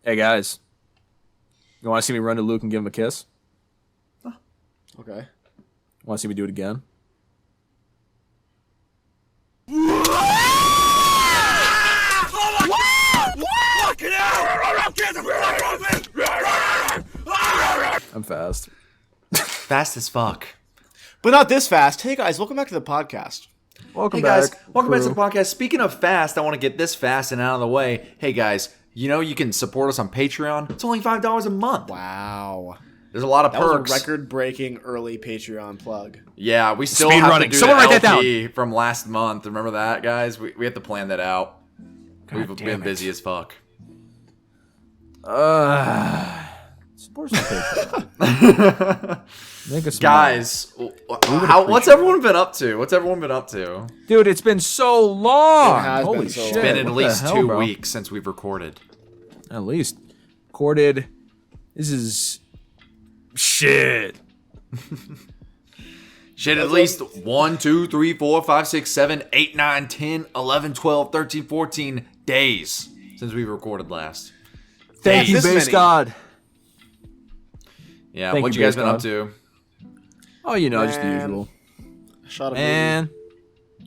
Hey guys, you want to see me run to Luke and give him a kiss? Okay. Want to see me do it again? I'm fast. Fast as fuck. But not this fast. Hey guys, welcome back to the podcast. Welcome Hey back. guys, welcome back to crew. the podcast. Speaking of fast, I want to get this fast and out of the way. Hey guys, you know you can support us on Patreon. It's only $5 a month. Wow. There's a lot of That perks. was a record-breaking early Patreon plug. Yeah, we still Speed have running. to do Someone the write that LP from last month. Remember that, guys? We have to plan that out. We've been damn it. busy as fuck. Support some Patreon. Make us smile. Guys, what's everyone been up to? What's everyone been up to? Dude, it's been so long. It has Holy been so shit! long. Been at What least the hell, 2 bro? weeks since we've recorded. At least recorded. This is shit. Shit, at least 1, 2, 3, 4, 5, 6, 7, 8, 9, 10, 11, 12, 13, 14 days since we recorded last. Thank you, This base many. God. Yeah, Thank what you, you guys Base been up God. to? Oh, you know, just the Man. usual. Shot a movie. Man,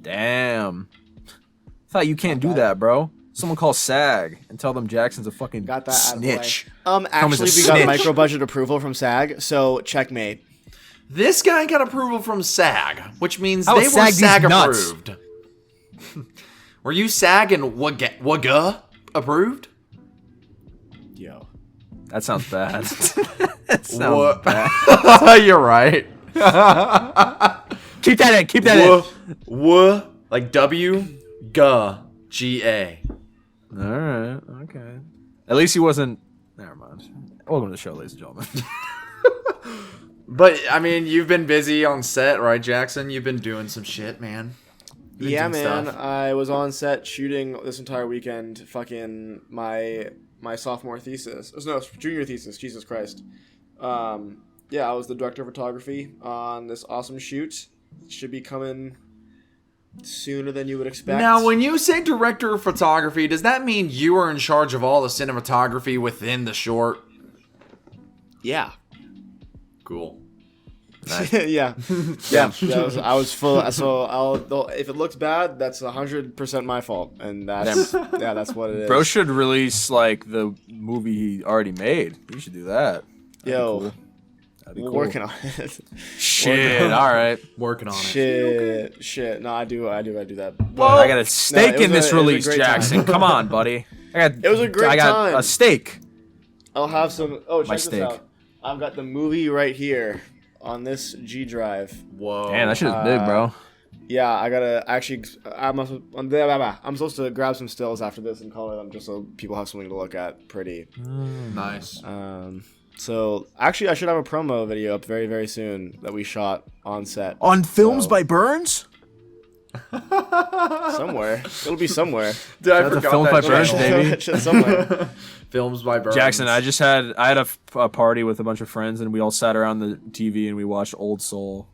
damn. Thought you can't do that, bro. Someone call SAG and tell them Jackson's a fucking Got that out of the way. snitch. Actually, as a we got snitch. micro budget approval from SAG, so checkmate. This guy got approval from SAG, which means How they is were SAG these SAG nuts? approved. Were you SAG and WGA approved? Yo. That sounds bad. That sounds What? bad. You're right. Keep that in. Keep that in. Like G-A. All right. Okay. At least he wasn't. Never mind. Welcome to the show, ladies and gentlemen. But, I mean, you've been busy on set, right, Jackson? You've been doing some shit, man. You've been Yeah, doing man. stuff. I was on set shooting this entire weekend. Fucking my sophomore thesis. No, junior thesis. Jesus Christ. Yeah, I was the director of photography on this awesome shoot. Should be coming sooner than you would expect. Now, when you say director of photography, does that mean you are in charge of all the cinematography within the short? yeah. Cool. yeah, I was full. So if it looks bad, that's 100% my fault, and that's what it is. Bro should release like the movie he already made. You should do that. Yo, That'd be we're cool. working on it. Shit. All right. Working on it. Shit. No, I do that. I got a steak it in was this a release, great time. Jackson. Come on, buddy. It was a great I got time. a steak. I'll have some. Oh, check My this steak. out. I've got the movie right here on this G drive. Whoa. Man, that shit is big, bro. Yeah, I gotta actually. I'm supposed to grab some stills after this and color them just so people have something to look at. Pretty. Nice. So actually, I should have a promo video up very, very soon that we shot on set. On Films So- by Burns? Somewhere. It'll be somewhere. Dude, I That's a forgot film that by channel. Burns, baby. Shit, somewhere. Films by Burns. Jackson, I had a party with a bunch of friends, and we all sat around the TV and we watched Old Soul.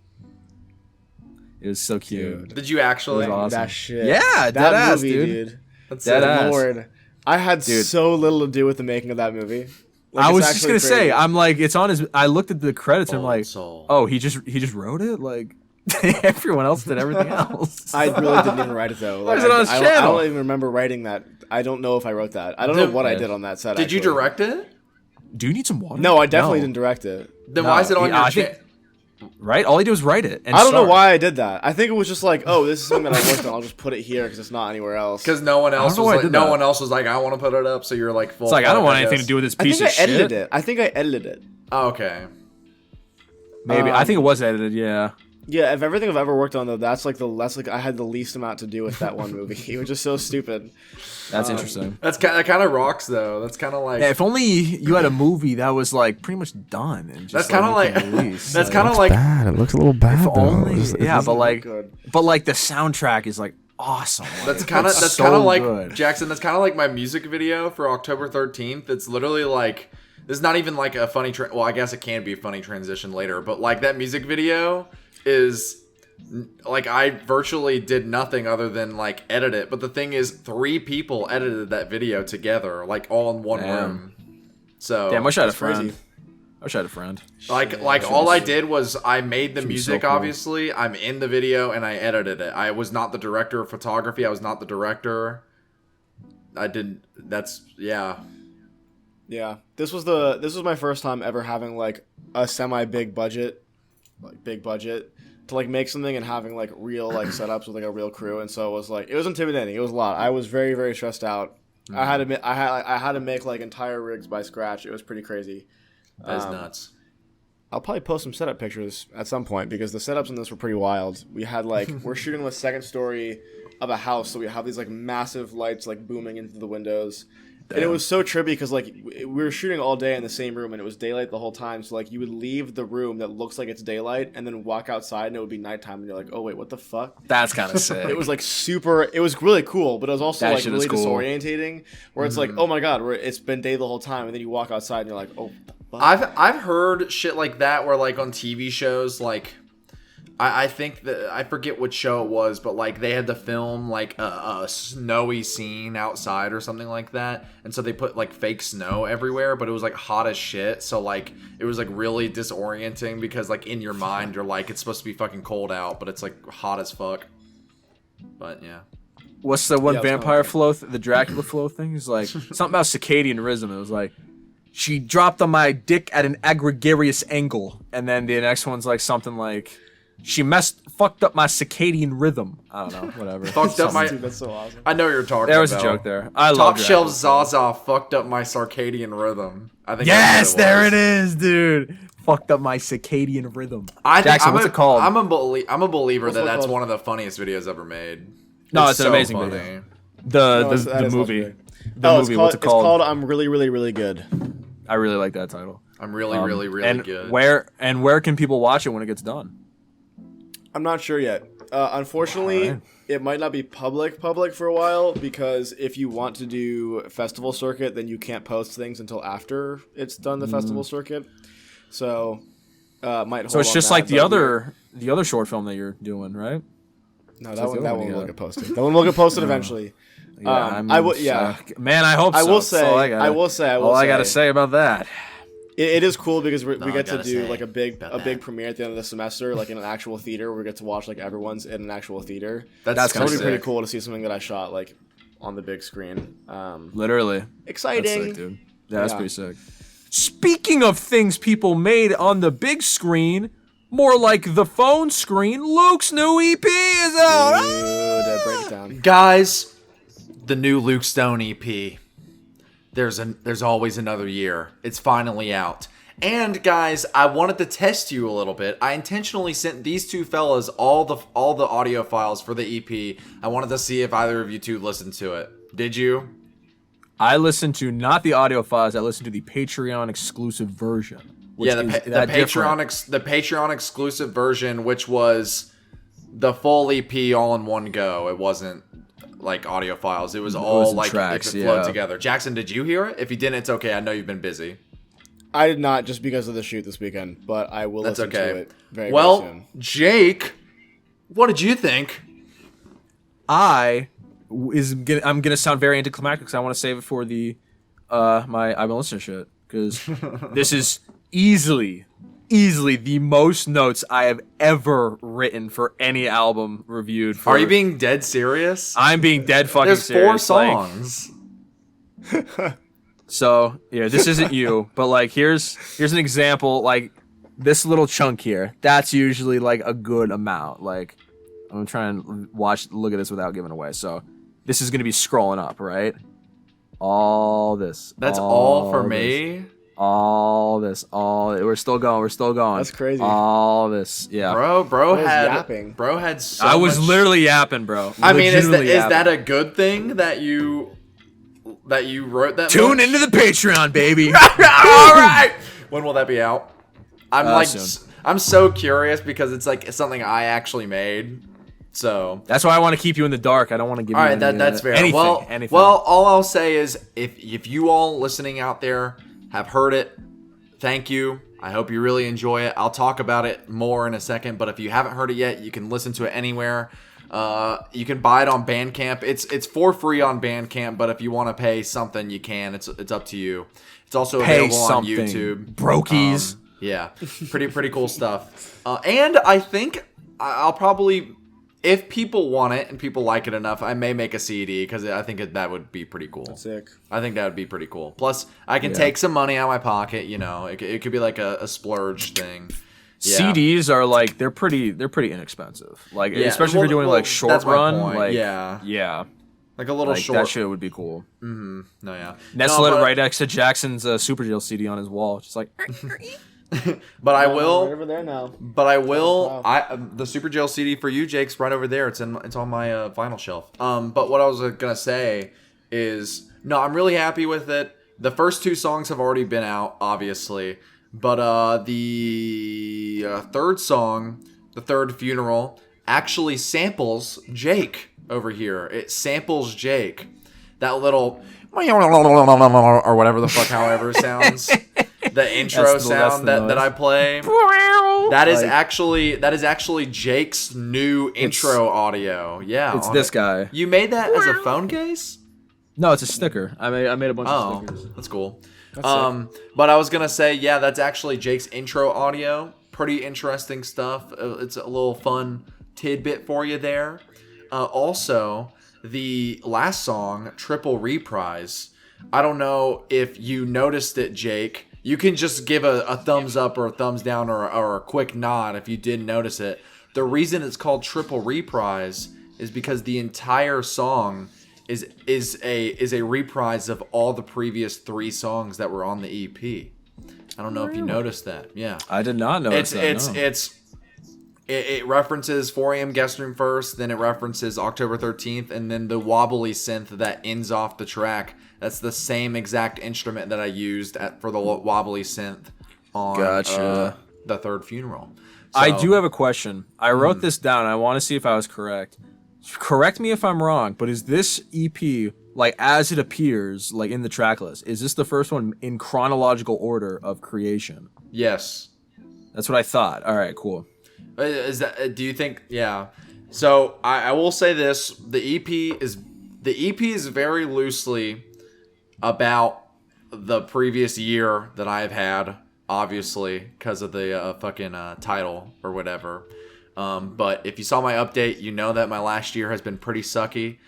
It was so cute. Did you actually? It was awesome. That shit. Yeah, that deadass, movie, dude. That's Dead it. ass. Lord, I had Dude. so little to do with the making of that movie. Like, I it's was just actually gonna say, crazy. I'm like, it's on his. I looked at the credits and I'm Old like, Soul. oh, he just wrote it. Like everyone else did everything else. I really didn't even write it though. Why Like, is it on his I channel? don't even remember writing that. I don't know if I wrote that. I don't know what I did on that set. Did you actually. direct it? Do you need some water? No, I definitely didn't direct it. Then No, why is it on yeah, your I think- channel? Right? All he did was write it. And I don't know start. why I did that. I think it was just like, oh, this is something that I worked on. I'll just put it here because it's not anywhere else. Because no one else know was why I like, did no that. one else was like, I want to put it up. So you're like, full. It's like I don't want anything guess. to do with this I piece think of I edited shit. it. I think I edited it. Oh, okay. Maybe I think it was edited. Yeah. Yeah, if everything I've ever worked on though, that's like I had the least amount to do with that one movie. It was just so stupid. That's interesting. That kind of rocks though. That's kind of like. Yeah, if only you had a movie that was like pretty much done and just That's kind of like. released. That's kind of like. Bad. It looks a little bad. if though. only, yeah, but good. like the soundtrack is like awesome. Like, That's kind of it's that's so kind of like good. Jackson. That's kind of like my music video for October 13th. It's literally like this is not even like a funny. Well, I guess it can be a funny transition later, but like that music video is like I virtually did nothing other than like edit it. But the thing is, 3 people edited that video together, like all in one Damn. room. So Damn, I wish I had a That's crazy. friend. I wish I had a friend. like all I did was I made the music. so cool. Obviously, I'm in the video and I edited it. I was not the director of photography. I was not the director. I didn't. That's yeah. Yeah, this was my first time ever having like a semi big budget to like make something and having like real like setups with like a real crew, and so it was intimidating. It was a lot. I was very very stressed out. I had to make like entire rigs by scratch. It was pretty crazy. That is nuts. I'll probably post some setup pictures at some point because the setups in this were pretty wild. We had like we're shooting on the second story of a house, so we have these like massive lights like booming into the windows. Damn. And it was so trippy because like we were shooting all day in the same room and it was daylight the whole time. So like you would leave the room that looks like it's daylight and then walk outside and it would be nighttime and you're like, oh wait, what the fuck? That's kind of sick. It was like it was really cool, but it was also That like shit really is cool. disorientating. Where it's like, oh my god, it's been day the whole time, and then you walk outside and you're like, oh. What the fuck? I've heard shit like that where like on TV shows like. I think that I forget what show it was, but like they had to film like a snowy scene outside or something like that, and so they put like fake snow everywhere, but it was like hot as shit, so like it was like really disorienting because like in your mind you're like it's supposed to be fucking cold out, but it's like hot as fuck. But yeah. What's the one Yeah, vampire flow, the Dracula flow thing? He's like something about circadian rhythm. It was like she dropped on my dick at an gregarious angle, and then the next one's like something like. She fucked up my circadian rhythm. I don't know, whatever. Fucked up my. Dude, that's so awesome. I know what you're talking about. There was a joke there. I love Top Dracula. shelf Zaza fucked up my circadian rhythm. I think. Yes, that's what there was. it is, dude. Fucked up my circadian rhythm. Jackson, what's it called? I'm a believer What's that it that's called? one of the funniest videos ever made. No, it's an so amazing funny. video. No, The that is movie. legendary. The movie. What's it It's called? called I'm Really Really Really Good. I really like that title. I'm really and good. Where can people watch it when it gets done? I'm not sure yet. Unfortunately, Alright. it might not be public for a while because if you want to do festival circuit, then you can't post things until after it's done the festival circuit. So, might hold So it's on just that, like the but other short film that you're doing, right? No, That's that the one other one you will got. get posted. That one will get posted eventually. I will. Yeah, Man, I hope so. I will That's all say. I will say. all I gotta say about that. It is cool because we I get to gotta do say like a big about premiere at the end of the semester, like in an actual theater. Where we get to watch like everyone's in an actual theater. That's It's kind gonna of be pretty sick. cool to see something that I shot like on the big screen. Literally. Exciting. That's sick, dude. Yeah, that's Yeah. pretty sick. Speaking of things people made on the big screen, more like the phone screen, Luke's new EP is out. Dude, break it down. Guys, the new Luke Stone EP. There's always another year. It's finally out. And guys, I wanted to test you a little bit. I intentionally sent these two fellas all the audio files for the EP. I wanted to see if either of you two listened to it. Did you? I listened to not the audio files. I listened to the Patreon exclusive version. Which Yeah, the is that different. Patreon exclusive version, which was the full EP all in one go. It wasn't like audio files. It was all was in like tracks, it flowed yeah. together. Jackson, did you hear it? If you didn't, it's okay. I know you've been busy. I did not just because of the shoot this weekend, but I will That's listen okay. to it very, Well, very soon. Jake, what did you think? I'm gonna sound very anticlimactic because I want to save it for the my I've been listening shit because this is easily the most notes I have ever written for any album reviewed. For, Are you being dead serious? I'm being dead fucking There's serious. 4 like- songs. So yeah, this isn't you, but like here's an example. Like this little chunk here, that's usually like a good amount. Like I'm gonna try and look at this without giving away. So this is gonna be scrolling up, right? All this. That's all for this, me. All this. We're still going. That's crazy. All this. Yeah. Bro was had yapping. Bro had so I was much- literally yapping, bro. I mean, is Legitimately that a yapping. good thing that you wrote that? Tune much? into the Patreon, baby. All right. When will that be out? I'm Soon. I'm so curious because it's something I actually made. So That's why I want to keep you in the dark. I don't want to give all you right, any, that's fair. anything. anything. Well, all I'll say is if you all listening out there have heard it, thank you. I hope you really enjoy it. I'll talk about it more in a second, but if you haven't heard it yet, you can listen to it anywhere. You can buy it on Bandcamp. It's for free on Bandcamp, but if you want to pay something, you can. It's up to you. It's also available on YouTube. Brokies. Yeah, pretty cool stuff. And I think I'll probably, if people want it and people like it enough, I may make a CD because I think that would be pretty cool. Sick. I think that would be pretty cool. Plus, I can take some money out of my pocket. You know, it could be like a splurge thing. Yeah. CDs are like they're pretty inexpensive. Like especially if you're doing like short that's my run. point. Like yeah, like a little like, short. That shit would be cool. No, yeah. Nestle it right next to Jackson's Super Deal CD on his wall, just like. But I will. Right over there now. But I will. Wow. The Super Jail CD for you, Jake's right over there. It's on my vinyl shelf. But what I was gonna say is, no, I'm really happy with it. The first 2 songs have already been out, obviously. But the third song, The Third Funeral, actually samples Jake over here. It samples Jake. That little or whatever the fuck, however it sounds. The intro sound that I play. That is actually Jake's new intro audio. Yeah, It's this guy. You made that as a phone case? No, it's a sticker. I made a bunch of stickers. That's cool. But I was gonna say, yeah, that's actually Jake's intro audio. Pretty interesting stuff. It's a little fun tidbit for you there. Also, the last song, Triple Reprise. I don't know if you noticed it, Jake. You can just give a thumbs up or a thumbs down or a quick nod if you didn't notice it. The reason it's called Triple Reprise is because the entire song is a reprise of all the previous 3 songs that were on the EP. I don't know if you noticed that. Yeah, I did not notice that. It references 4 a.m. guest room first, then it references October 13th, and then the wobbly synth that ends off the track. That's the same exact instrument that I used for the wobbly synth on The Third Funeral. So, I do have a question. I wrote this down. I want to see if I was correct. Correct me if I'm wrong, but is this EP, like as it appears, like in the track list, is this the first one in chronological order of creation? Yes. That's what I thought. All right, cool. Is that? Do you think? Yeah. So I will say this: the EP is very loosely about the previous year that I've had, obviously because of the fucking title or whatever. But if you saw my update, you know that my last year has been pretty sucky.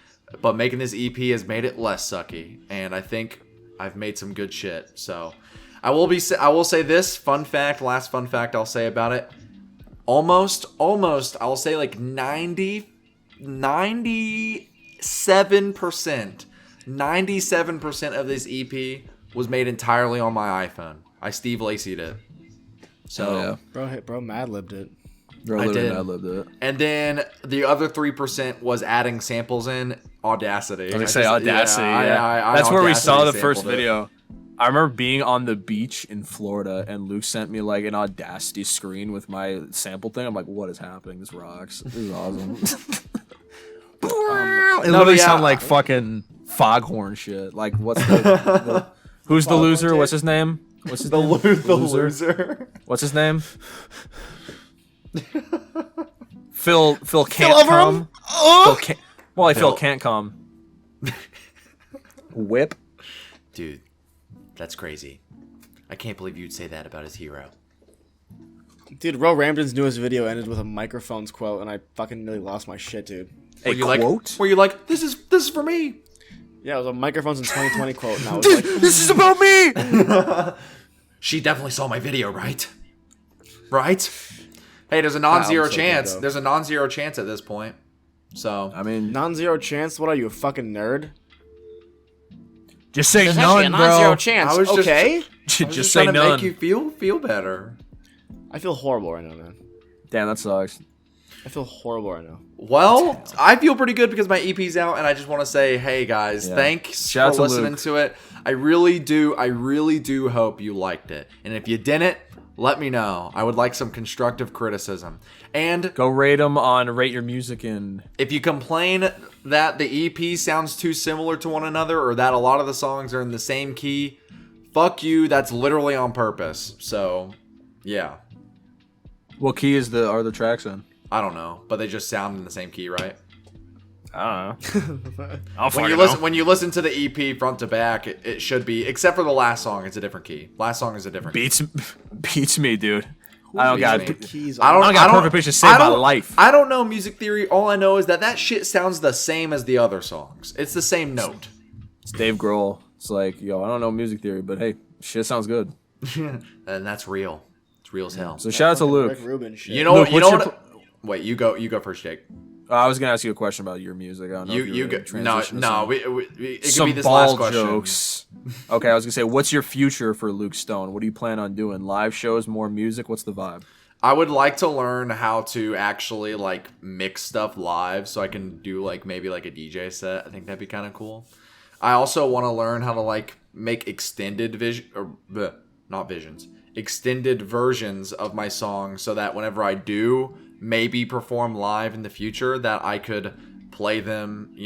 But making this EP has made it less sucky, and I think I've made some good shit. So I will say this last fun fact I'll say about it. Almost, I'll say like 97% of this EP was made entirely on my iPhone. I Steve Lacy'd it. So, bro, Mad-libbed it. Bro, I did. Mad-libbed it. And then the other 3% was adding samples in Audacity. I was gonna say Audacity. Yeah. That's where we saw the first video. I remember being on the beach in Florida, and Luke sent me like an Audacity screen with my sample thing. I'm like, "What is happening? This rocks. This is awesome." It literally sounded like fucking foghorn shit. Like, what's who's the loser? What's his name? What's his name? The loser. What's his name? Phil can't come. Phil can't come. Whip. Dude, that's crazy. I can't believe you'd say that about his hero. Dude, Ro Ramden's newest video ended with a microphones quote, and I fucking nearly lost my shit, dude. A quote? Were you like, this is for me? Yeah, it was a microphones in 2020 quote. And I was Dude, like, this is about me. She definitely saw my video, right? Right? Hey, there's a non-zero chance. There's a non-zero chance at this point. So I mean, non-zero chance? What are you, a fucking nerd? just say There's none, actually a non-zero bro. chance. I was just- Okay. Just say trying to none. make you feel better. I feel horrible right now, man. Damn, that sucks. I feel horrible right now. Well, I feel pretty good because my EP's out, and I just want to say, hey guys, thanks Shout out for to listening Luke. to it. I really do hope you liked it. And if you didn't, let me know. I would like some constructive criticism. And Go rate them on Rate Your Music and if you complain that the EP sounds too similar to one another, or that a lot of the songs are in the same key, fuck you. That's literally on purpose. So, yeah. what key are the tracks in? I don't know, but they just sound in the same key, right? I don't know. I'll When you listen to the EP front to back, it should be, except for the last song, it's a different key. Last song is a different key. Beats me, dude. I don't got keys. I don't got perfect pitch to save my life. I don't know music theory. All I know is that shit sounds the same as the other songs. It's the same note. It's Dave Grohl. It's like, yo, I don't know music theory, but hey, shit sounds good. And that's real. It's real as hell. So shout out to Luke. Rick Rubin shit. You know Luke, what? Wait, you go first, Jake. I was gonna ask you a question about your music. I don't know. You if go. No. It could some be this ball last question. jokes. Okay, I was gonna say, what's your future for Luke Stone? What do you plan on doing? Live shows, more music? What's the vibe? I would like to learn how to actually like mix stuff live, so I can do like maybe like a DJ set. I think that'd be kind of cool. I also want to learn how to like make extended extended versions of my songs, so that whenever I do maybe perform live in the future, that I could play them,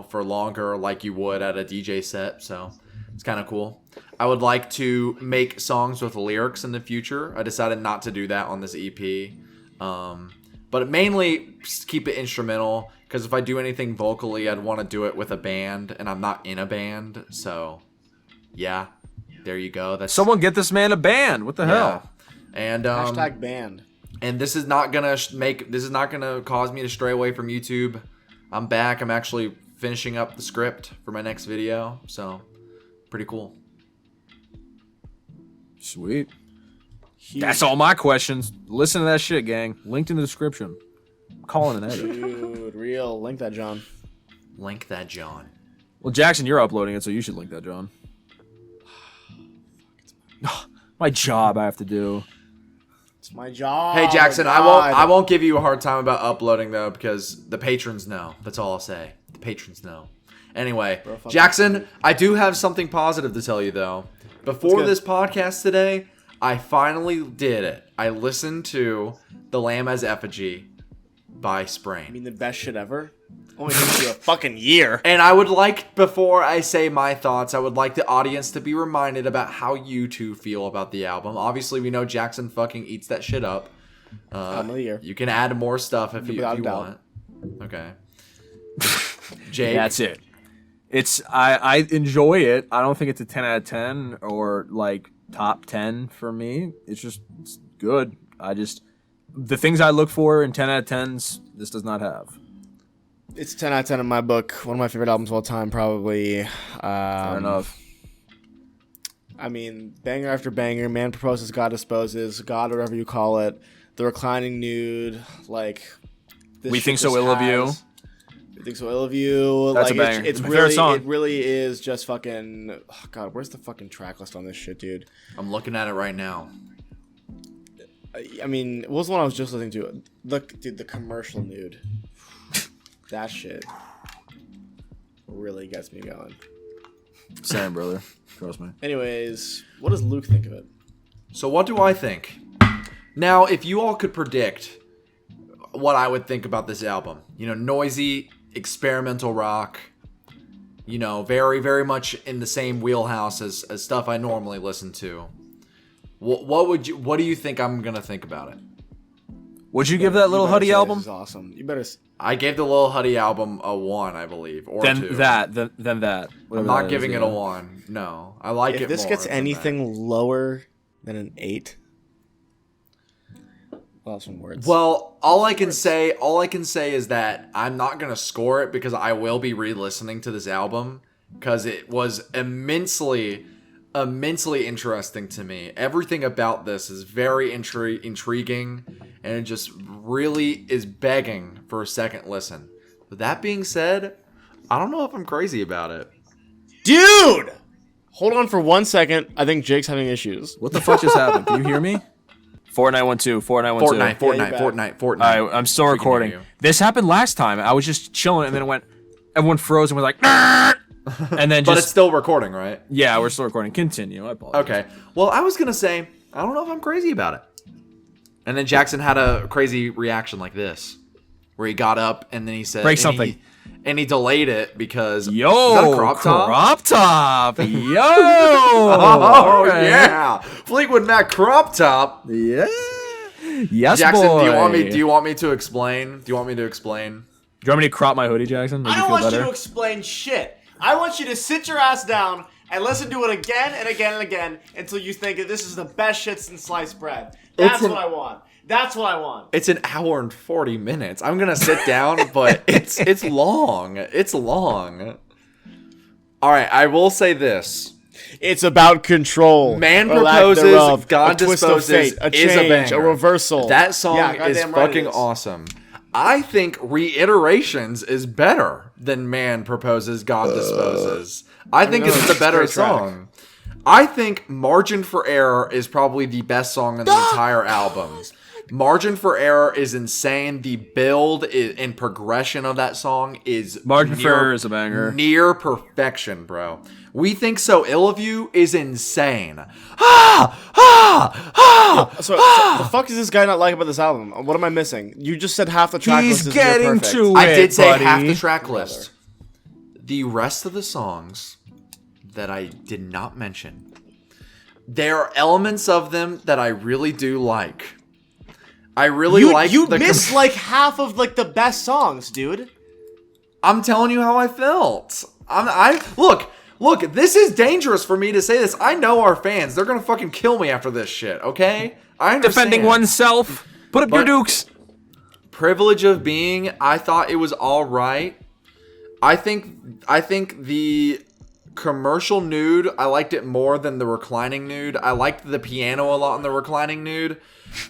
for longer, like you would at a DJ set. So it's kind of cool. I would like to make songs with lyrics in the future. I decided not to do that on this EP. But mainly keep it instrumental, because if I do anything vocally, I'd want to do it with a band, and I'm not in a band. So yeah, there you go. That's Someone get this man a band. What the hell? And Hashtag band. and this is not gonna cause me to stray away from YouTube. I'm back. I'm actually finishing up the script for my next video, so pretty cool. Sweet. Huge. That's all my questions. Listen to that shit, gang. Linked in the description. I'm calling an edit. Dude, real. Link that, John. Link that, John. Well, Jackson, you're uploading it, so you should link that, John. My job I have to do. It's my job. Hey Jackson, God. I won't give you a hard time about uploading though, because the patrons know. That's all I'll say. The patrons know. Anyway, Jackson, I do have something positive to tell you though. Before this podcast today, I finally did it. I listened to The Lamb as Effigy by Sprain. I mean, the best shit ever. Only took you a fucking year. And I would like, before I say my thoughts, I would like the audience to be reminded about how you two feel about the album. Obviously, we know Jackson fucking eats that shit up. Album of the year. You can add more stuff if you Without a want. Okay. Jake? That's it. I enjoy it. I don't think it's a 10 out of 10 or like top 10 for me. It's good. The things I look for in 10 out of 10s, this does not have. It's 10 out of 10 in my book. One of my favorite albums of all time, probably. Fair enough. I mean, banger after banger. Man Proposes, God Disposes, God, whatever you call it. The Reclining Nude. Like, this We shit Think So just Ill of You. We Think So Ill of You. That's like, a banger. It's My favorite really, song. it really is just fucking. Oh God, where's the fucking track list on this shit, dude? I'm looking at it right now. I mean, what was the one I was just listening to? Look, dude, the commercial nude. That shit really gets me going. Same, brother. Trust me. Anyways, what does Luke think of it? So what do I think? Now, if you all could predict what I would think about this album, noisy, experimental rock, very, very much in the same wheelhouse as stuff I normally listen to. What do you think I'm gonna think about it? Would you give that Little Huddy album? This is awesome. You better. I gave the Lil Huddy album a 1, I believe, or 2. Then that. I'm not giving it a 1. No, I like it. If this more gets than anything lower than an 8, I'll have some words. Well, all I can say is that I'm not gonna score it, because I will be re-listening to this album, because it was immensely interesting to me. Everything about this is very intriguing, and it just really is begging for a second listen. But that being said, I don't know if I'm crazy about it. Dude! Hold on for 1 second. I think Jake's having issues. What the fuck just happened? Can you hear me? Fortnite. Fortnite. All right, I'm still recording. hear you. This happened last time. I was just chilling, and then everyone froze and was like, "Nah!" And then But it's still recording, right? yeah, we're still recording. Continue. I apologize. Okay. Well, I was gonna say, I don't know if I'm crazy about it. And then Jackson had a crazy reaction like this, where he got up and then he said, Break something. And he delayed it because Yo, is that a crop top? crop top. Yo. Oh Okay. yeah, Fleetwood Mac crop top. Yeah. Yes, Jackson, boy. do you want me to explain? you want me to crop my hoodie, Jackson? Make I you don't feel want better? you to explain shit. I want you to sit your ass down and listen to it again and again and again until you think that this is the best shit since sliced bread. That's what I want. That's what I want. It's an hour and 40 minutes. I'm gonna sit down, but it's long. It's long. All right, I will say this. It's about control. Man or lack proposes, thereof, God a twist disposes. of fate, a is a change, banger. a reversal. That song Yeah, is goddamn right fucking it is. awesome. I think Reiterations is better than Man Proposes, God Disposes. I think no, it's it's the better a great track. song. I think Margin for Error is probably the best song in the entire album. Margin for Error is insane. The build and progression of that song is Margin for Error is a banger. Near perfection, bro. We Think So Ill of You is insane. So the fuck does this guy not like about this album? What am I missing? You just said half the track He's list is near getting perfect. to I it, did say buddy. half the track list. The rest of the songs that I did not mention, there are elements of them that I really do like. I really like. You missed like half of like the best songs, dude. I'm telling you how I felt. Look. This is dangerous for me to say this. I know our fans. They're gonna fucking kill me after this shit. Okay, I understand. Defending oneself. Put up your dukes. Privilege of Being, I thought it was all right. I think the commercial nude, I liked it more than the reclining nude. I liked the piano a lot in the reclining nude.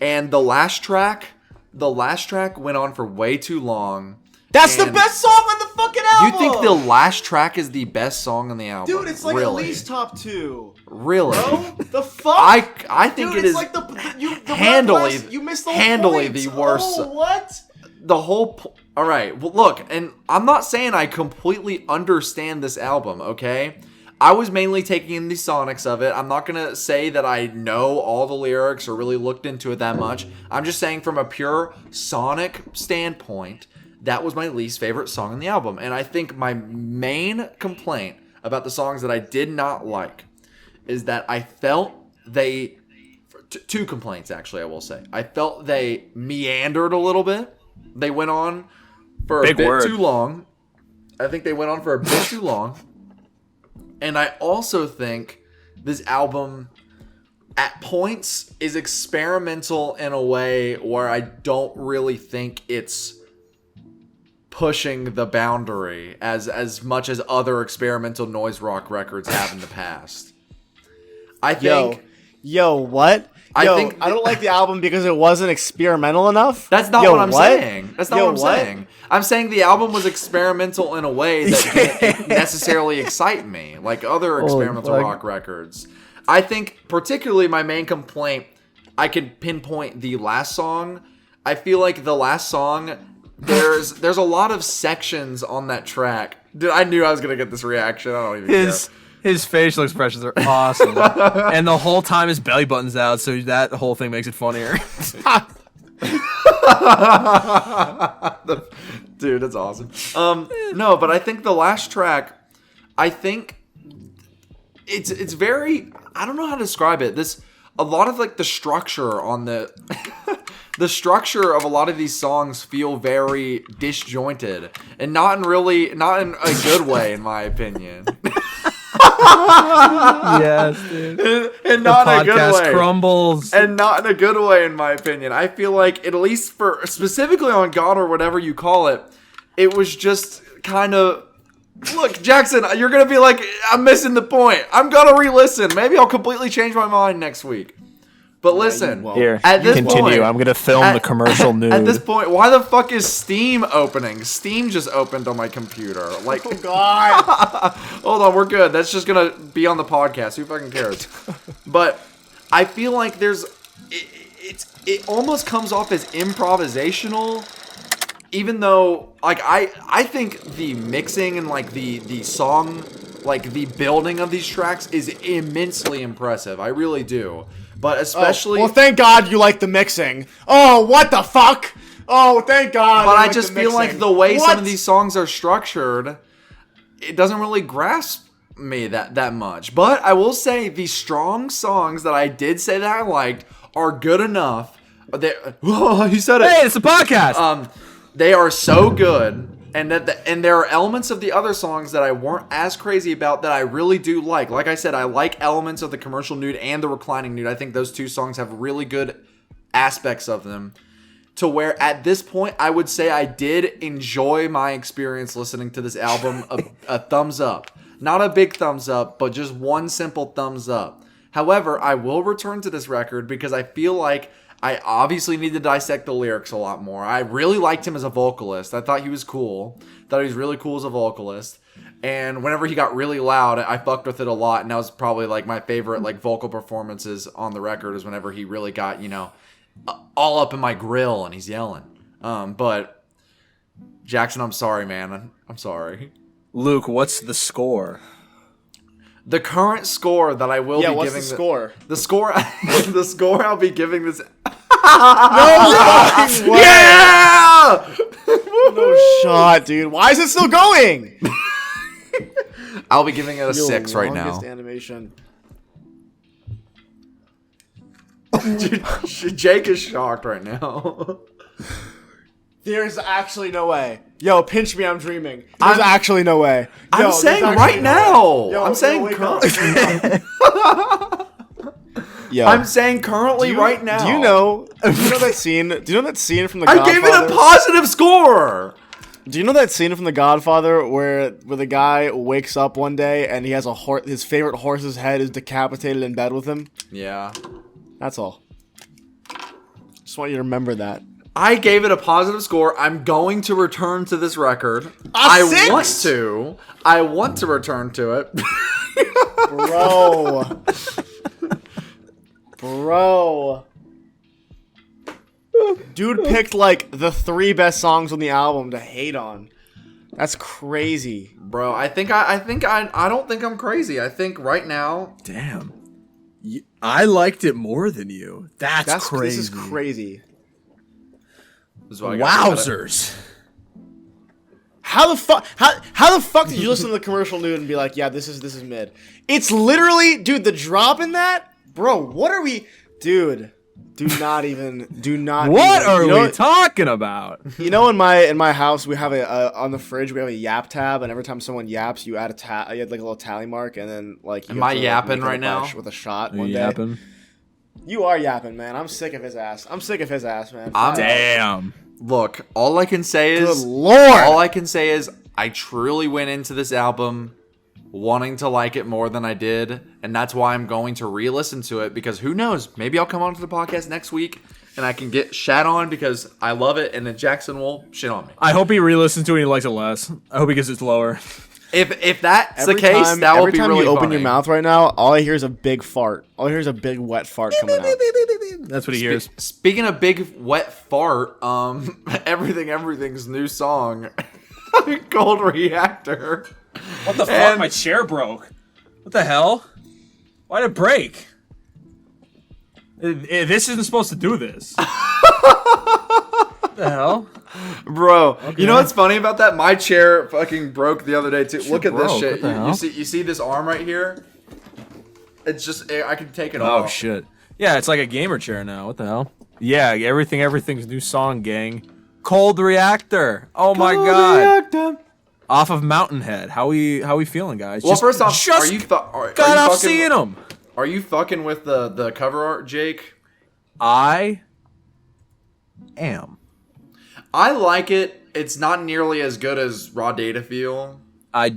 And the last track went on for way too long. That's the And best song on the fucking album. You think the last track is the best song on the album? Dude, it's like really? at least top 2. Really? Bro, the fuck? I think Dude, it it's is like the handily you missed the whole handily point. the worst. Oh, what? The whole all right, well, look, and I'm not saying I completely understand this album, okay? I was mainly taking in the sonics of it. I'm not gonna say that I know all the lyrics or really looked into it that much. I'm just saying from a pure sonic standpoint, that was my least favorite song on the album. And I think my main complaint about the songs that I did not like is that I felt they two complaints, actually, I will say. I felt they meandered a little bit. They went on for a bit too long. I think they went on for a bit too long. And I also think this album, at points, is experimental in a way where I don't really think it's pushing the boundary as much as other experimental noise rock records have in the past. I think... Yo, what? I don't like the album because it wasn't experimental enough. That's not what I'm saying. That's not what I'm saying. I'm saying the album was experimental in a way that didn't necessarily excite me, like other experimental rock records. I think, particularly, my main complaint, I could pinpoint the last song. I feel like the last song, there's a lot of sections on that track. Dude, I knew I was gonna get this reaction. I don't even care. His facial expressions are awesome. And the whole time his belly button's out, so that whole thing makes it funnier. Dude, that's awesome. No, but I think the last track, I think it's very, I don't know how to describe it. A lot of like the structure on the the structure of a lot of these songs feel very disjointed and not in a good way, in my opinion. Yes, dude. And not in a good way. Crumbles. And not in a good way, in my opinion. I feel like, at least for specifically on God or whatever you call it, it was just kind of. Look, Jackson, you're gonna be like, I'm missing the point. I'm gonna re-listen. Maybe I'll completely change my mind next week. But listen, here, at this continue. point, I'm gonna film the commercial nude. At this point, why the fuck is Steam opening? Steam just opened on my computer. Like, Oh God! hold on, we're good. That's just gonna be on the podcast. Who fucking cares? But I feel like it almost comes off as improvisational, even though like I think the mixing and like the song, like the building of these tracks is immensely impressive. I really do. But especially... well, thank God you like the mixing. Oh, what the fuck? Oh, thank God. But you I like just the feel mixing. like the way What? some of these songs are structured, it doesn't really grasp me that much. But I will say the strong songs that I did say that I liked are good enough. He said it. Hey, it's a podcast. They are so good. And and there are elements of the other songs that I weren't as crazy about that I really do like. Like I said, I like elements of the Commercial Nude and the Reclining Nude. I think those two songs have really good aspects of them. To where at this point, I would say I did enjoy my experience listening to this album. A thumbs up. Not a big thumbs up, but just one simple thumbs up. However, I will return to this record because I feel like I obviously need to dissect the lyrics a lot more. I really liked him as a vocalist. I thought he was cool. Thought he was really cool as a vocalist. And whenever he got really loud, I fucked with it a lot. And that was probably like my favorite like vocal performances on the record is whenever he really got, you know, all up in my grill and he's yelling. But Jackson, I'm sorry, man. I'm sorry. Luke, what's the score? The current score that I will be what's giving the score? The score the score I'll be giving this fucking way. Yeah! No shot, dude. Why is it still going? I'll be giving it a 6 right now. Longest animation. Dude, Jake is shocked right now. There's actually no way. Yo, pinch me, I'm dreaming. There's actually no way. Yo, I'm saying there's right actually no way. now. Yo, I'm saying wake currently. Yo, I'm saying currently right now. Do you know that scene? Do you know that scene from The I Godfather? gave it a positive score. Do you know that scene from The Godfather where the guy wakes up one day and he has his favorite horse's head is decapitated in bed with him? Yeah. That's all. Just want you to remember that. I gave it a positive score. I'm going to return to this record. A 6? I want to return to it. Bro. Dude picked like the 3 best songs on the album to hate on. That's crazy. Bro, I don't think I'm crazy. I think right now. Damn. I liked it more than you. That's crazy. This is crazy. This is what I got. Wowzers. How the fuck did you listen to the Commercial Nude and be like, yeah, this is mid? It's literally, dude, the drop in that, bro. What are we, dude? Do not. What are we talking about? You know, in my house, we have on the fridge we have a yap tab, and every time someone yaps, you add you add like a little tally mark, and then like. Am I yapping right now? With a shot Are one you day. yapping? You are yapping, man. I'm sick of his ass. Man. Damn. Look, all I can say is. Good Lord. All I can say is I truly went into this album wanting to like it more than I did, and that's why I'm going to re-listen to it, because who knows, maybe I'll come onto the podcast next week and I can get shat on because I love it, and then Jackson will shit on me. I hope he re-listens to it and he likes it less. I hope he gets it lower. If that's the case, that will be really funny. Every time you open your mouth right now, all I hear is a big fart. All I hear is a big wet fart coming out. That's what he hears. Speaking of big wet fart, everything's new song, Cold Reactor. What the fuck? My chair broke. What the hell? Why'd it break? This isn't supposed to do this. What the hell? Bro, okay. You know what's funny about that? My chair fucking broke the other day too. Look at this shit. You see this arm right here? It's just, I can take it off. Oh shit. Yeah, it's like a gamer chair now. What the hell? Yeah, everything's new song, gang. Cold Reactor. Oh my god. Reactor. Off of Mountainhead. How we feeling, guys? Well, first off, got off seeing them. Are you fucking with the cover art, Jake? I am. I like it. It's not nearly as good as Raw Data Feel.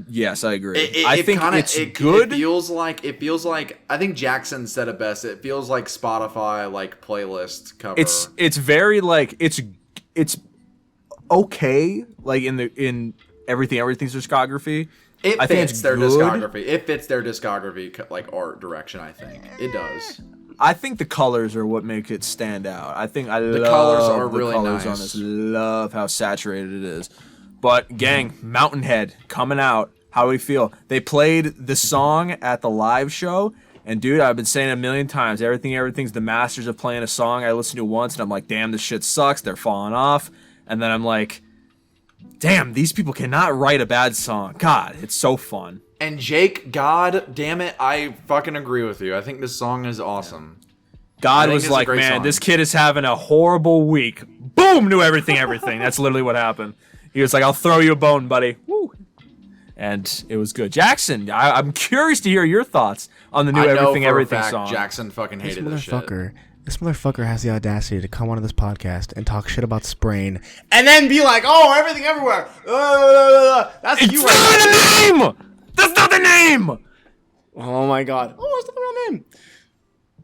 Yes, I agree. I think it's good. It feels like I think Jackson said it best. It feels like Spotify like playlist cover. It's very like it's okay like in everything's discography. I think it's their discography. It fits their discography like art direction. I think it does. I think the colors are what make it stand out. I think the colors are really colors nice. On this. Love how saturated it is. But gang, Mountainhead coming out. How do we feel? They played the song at the live show, and dude, I've been saying it a million times. Everything's the masters of playing a song. I listened to it once, and I'm like, damn, this shit sucks. They're falling off. And then I'm like, damn, these people cannot write a bad song. God, it's so fun. And Jake, god damn it, I fucking agree with you. I think this song is awesome. God was like, man, this kid is having a horrible week. Boom, knew everything. That's literally what happened. He was like, "I'll throw you a bone, buddy." Woo. And it was good. Jackson, I'm curious to hear your thoughts on the new Everything song. Jackson fucking hated this shit. This motherfucker has the audacity to come onto this podcast and talk shit about Sprain, and then be like, "Oh, everything everywhere." That's It's you not right now. the name. That's not the name. Oh my god. Oh, that's not the real name.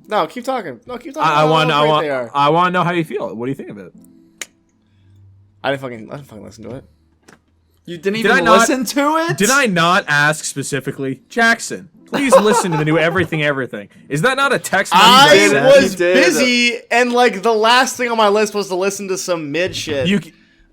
No, keep talking. No, keep talking. I want They are. to know how you feel. What do you think of it? I didn't fucking listen to it. You didn't Did I even not- listen to it? Did I not ask specifically, Jackson? Please listen to the new Everything. Is that not a text? I message that was You did. busy, and like the last thing on my list was to listen to some mid shit You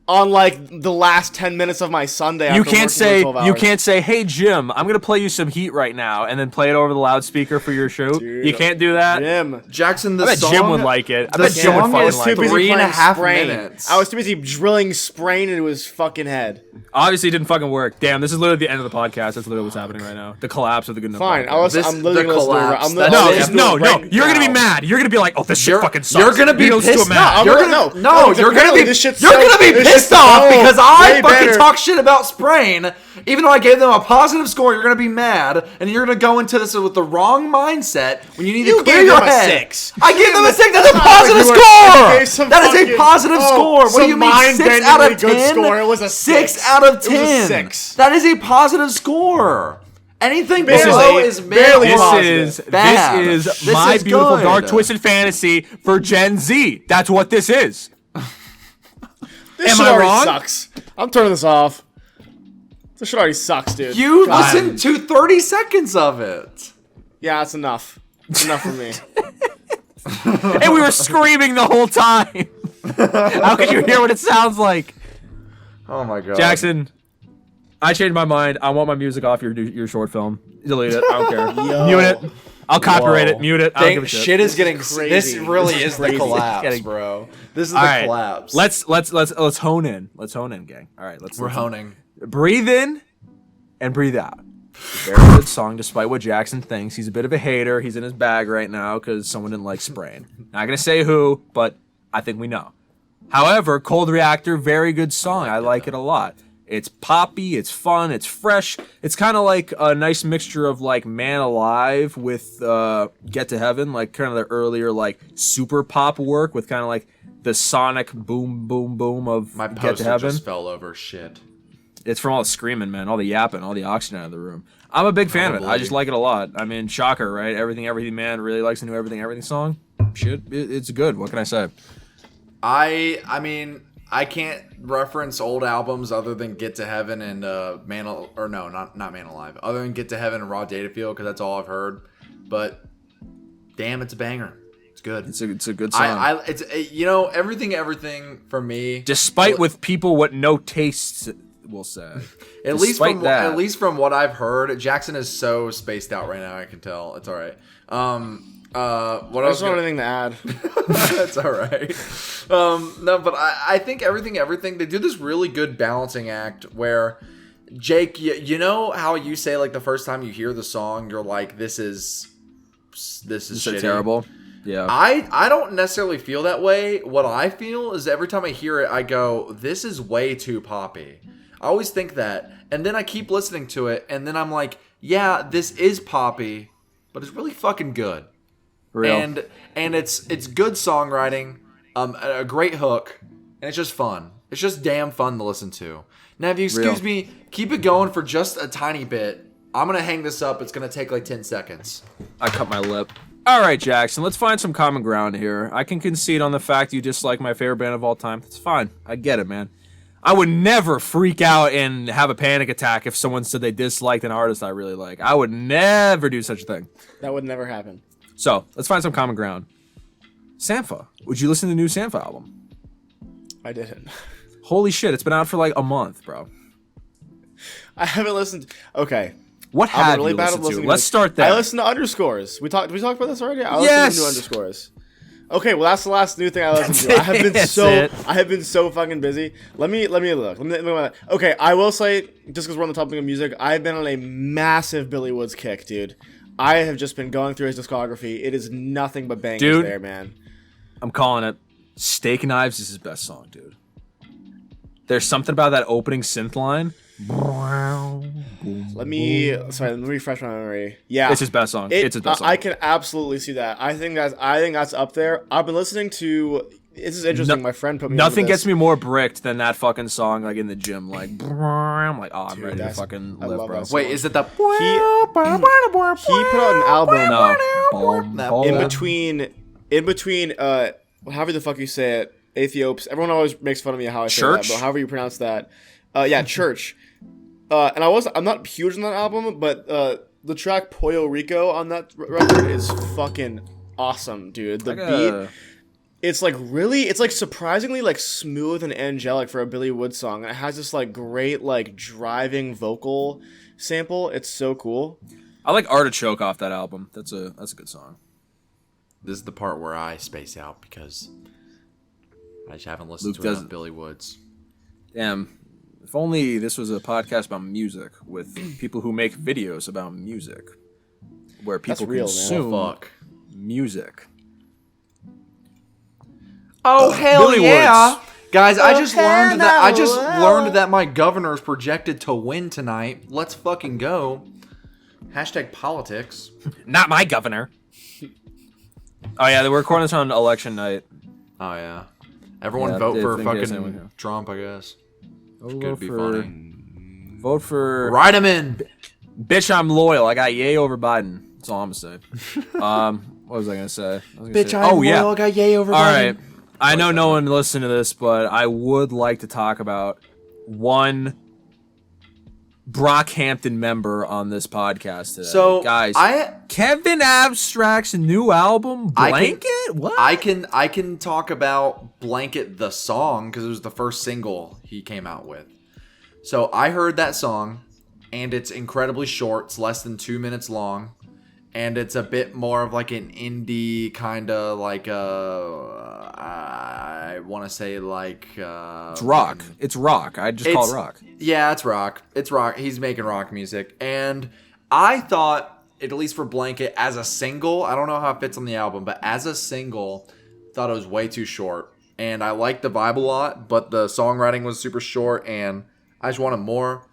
on like the last 10 minutes of my Sunday. you after can't working say for 12 you hours. can't say, "Hey Jim, I'm gonna play you some Heat right now," and then play it over the loudspeaker for your show. Dude, You can't do that. Jim. Jackson, the I bet song, Jim would like it. I the bet Jim would song fucking is like too it. busy 3.5 Sprain. minutes. I was too busy drilling Sprain into his fucking head. Obviously, it didn't fucking work. Damn, this is literally the end of the podcast. That's literally what's happening right now. The collapse of the Good Enough Fine, Podcast. I'm literally the gonna listen to it. collapse. I'm That's No, it. listening to no, it no. right You're gonna be now. mad. You're gonna be like, "Oh, this shit fucking sucks." You're gonna be Video's pissed. too mad. You're No, gonna no. You're gonna apparently be this shit's you're so- gonna be this pissed shit's off so because I way fucking better. talk shit about Sprain. Even though I gave them a positive score, you're gonna be mad, and you're gonna go into this with the wrong mindset when you need You to clear gave your them a head. 6. I gave them a 6. That's a not positive like you gave score. some That is a fucking- positive score. What do some you mean? 6 out of 10. mind-bendingly good score. It was a 6 6. out of It was a 10. 6. That is a positive score. Anything Barely- below is barely mid. positive. Bad. This is This my is beautiful good. dark twisted fantasy for Gen Z. That's what this is. This Am shit I already wrong? sucks. I'm turning this off. This shit already sucks, dude. You God. listened to 30 seconds of it. Yeah, that's enough. It's enough for me. And we were screaming the whole time. How could you hear what it sounds like? Oh my god. Jackson, I changed my mind. I want my music off your short film. Delete it. I don't care. Yo. Mute it. I'll copyright it. Mute it. I don't give a Shit shit. is getting crazy. This really This is is the crazy. collapse, Getting- bro. This is All the right. collapse. Let's hone in. Let's hone in, gang. All right, We're let's honing. breathe in and breathe out. Very good song, despite what Jackson thinks. He's a bit of a hater. He's in his bag right now because someone didn't like Sprain. Not gonna say who, but I think we know. However, Cold Reactor, very good song. I like it a lot. It's poppy, it's fun, it's fresh. It's kind of like a nice mixture of like Man Alive with Get to Heaven, like kind of the earlier like super pop work with kind of like the sonic boom boom boom of My Get to poster Heaven. just fell over. Shit. It's from all the screaming, man, all the yapping, all the oxygen out of the room. I'm a big fan of it. I just like it a lot. I mean, shocker, right? Everything, man really likes the new Everything song. Shit, it's good. What can I say? I mean, I can't reference old albums other than Get to Heaven and not Man Alive. Other than Get to Heaven and Raw Data Field, because that's all I've heard. But damn, it's a banger. It's good. It's a good song. It's everything for me. Despite with people what no tastes will say. At least Despite from what I've heard, Jackson is so spaced out right now. I can tell. It's all right. What I else? just don't have anything to add. That's all right. No, but I think everything. They do this really good balancing act where Jake, you know how you say like the first time you hear the song, you're like, this is shitty. Terrible. Yeah. I don't necessarily feel that way. What I feel is every time I hear it, I go, this is way too poppy. I always think that. And then I keep listening to it, and then I'm like, yeah, this is poppy, but it's really fucking good. Real. And it's good songwriting, a great hook, and it's just fun. It's just damn fun to listen to. Now, if you excuse me, keep it going for just a tiny bit. I'm going to hang this up. It's going to take like 10 seconds. I cut my lip. All right, Jackson, let's find some common ground here. I can concede on the fact you dislike my favorite band of all time. That's fine. I get it, man. I would never freak out and have a panic attack if someone said they disliked an artist I really like. I would never do such a thing. That would never happen. So, let's find some common ground. Sampha. Would you listen to the new Sampha album? I didn't. Holy shit, it's been out for like a month, bro. I haven't listened. Okay. What I'm have really you bad at listened to? listening. Let's start there. I listened to Underscores. We talked about this already. I Yes. listened to new Underscores. Okay, well that's the last new thing I listened That's to. it. I have been so fucking busy. Let me look. Okay, I will say, just because we're on the topic of music, I've been on a massive Billy Woods kick, dude. I have just been going through his discography. It is nothing but bangers there, man. I'm calling it. Steak Knives is his best song, dude. There's something about that opening synth line. Let me refresh my memory. Yeah, It's his best song. It's his best song. I can absolutely see that. I think that's up there. I've been listening to. This is interesting. My friend put me. Nothing onto this. gets me more bricked than that fucking song, like in the gym. Like, I'm like, oh, I'm ready to that's- fucking I live, love bro. that song. Wait, is it the? He put out an album No, in between however the fuck you say it, Ethiops. Everyone always makes fun of me how I say Church? that, but however you pronounce that, yeah, Church. And I'm not huge on that album, but the track Puerto Rico on that record is fucking awesome, dude. The beat, it's like surprisingly like smooth and angelic for a Billy Wood song, and it has this like great like driving vocal sample. It's so cool. I like Artichoke off that album. That's a good song. This is the part where I space out because I just haven't listened Luke to enough doesn't. Billy Woods. Damn. If only this was a podcast about music with people who make videos about music, where people real, man. consume Oh, fuck. music. Oh hell Billy yeah, Woods. guys! I just learned that my governor is projected to win tonight. Let's fucking go. Hashtag politics. Not my governor. Oh yeah, we're recording this on election night. Oh yeah, everyone Yeah, vote I for think it's fucking anyone. Trump. I guess Vote could be funny. Vote for Write him in. Bitch, I'm loyal. I got yay over Biden. That's all I'm gonna say. What was I gonna say? I'm loyal, I got yay over All Biden. right. I know no one listened to this, but I would like to talk about one Brockhampton member on this podcast today. So guys, I Kevin Abstract's new album, Blanket. What? I can talk about Blanket the song because it was the first single he came out with. So I heard that song, and it's incredibly short. It's less than 2 minutes long, and it's a bit more of like an indie kind of like I want to say like It's rock. It's rock. I just call it rock. Yeah, it's rock. It's rock. He's making rock music, and I thought, at least for Blanket, as a single, I don't know how it fits on the album, but as a single, thought it was way too short. And I liked the vibe a lot, but the songwriting was super short, and I just wanted more.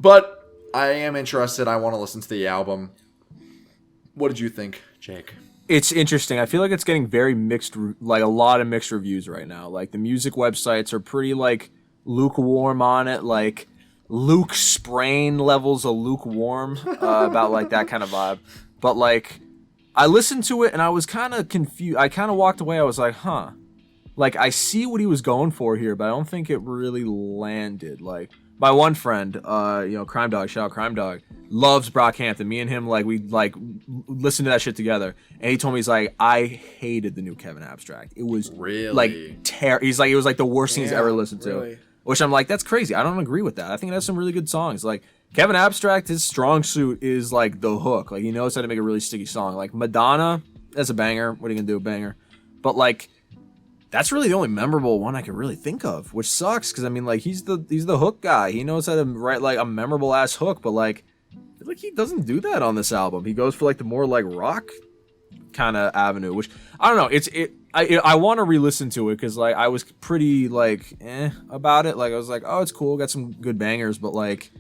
But I am interested. I want to listen to the album. What did you think, Jake? It's interesting. I feel like it's getting very mixed, like a lot of mixed reviews right now. Like the music websites are pretty like lukewarm on it, like Luke Sprain levels of lukewarm about like that kind of vibe. But like I listened to it and I was kind of confused. I kind of walked away. I was like, huh. Like I see what he was going for here, but I don't think it really landed. Like my one friend, Crime Dog, shout out Crime Dog, loves Brockhampton. Me and him, like, we, like, listened to that shit together. And he told me, he's like, I hated the new Kevin Abstract. It was, Really? like, he's like, it was, like, the worst thing he's ever listened really. to. Which I'm like, that's crazy. I don't agree with that. I think it has some really good songs. Like, Kevin Abstract, his strong suit is, like, the hook. Like, he knows how to make a really sticky song. Like, Madonna, that's a banger. What are you gonna do, a banger? But, like, that's really the only memorable one I can really think of, which sucks because I mean, like he's the hook guy. He knows how to write like a memorable ass hook, but like, I feel like he doesn't do that on this album. He goes for like the more like rock kind of avenue, which I don't know. I want to re-listen to it because like I was pretty like about it. Like I was like, oh, it's cool, got some good bangers, but like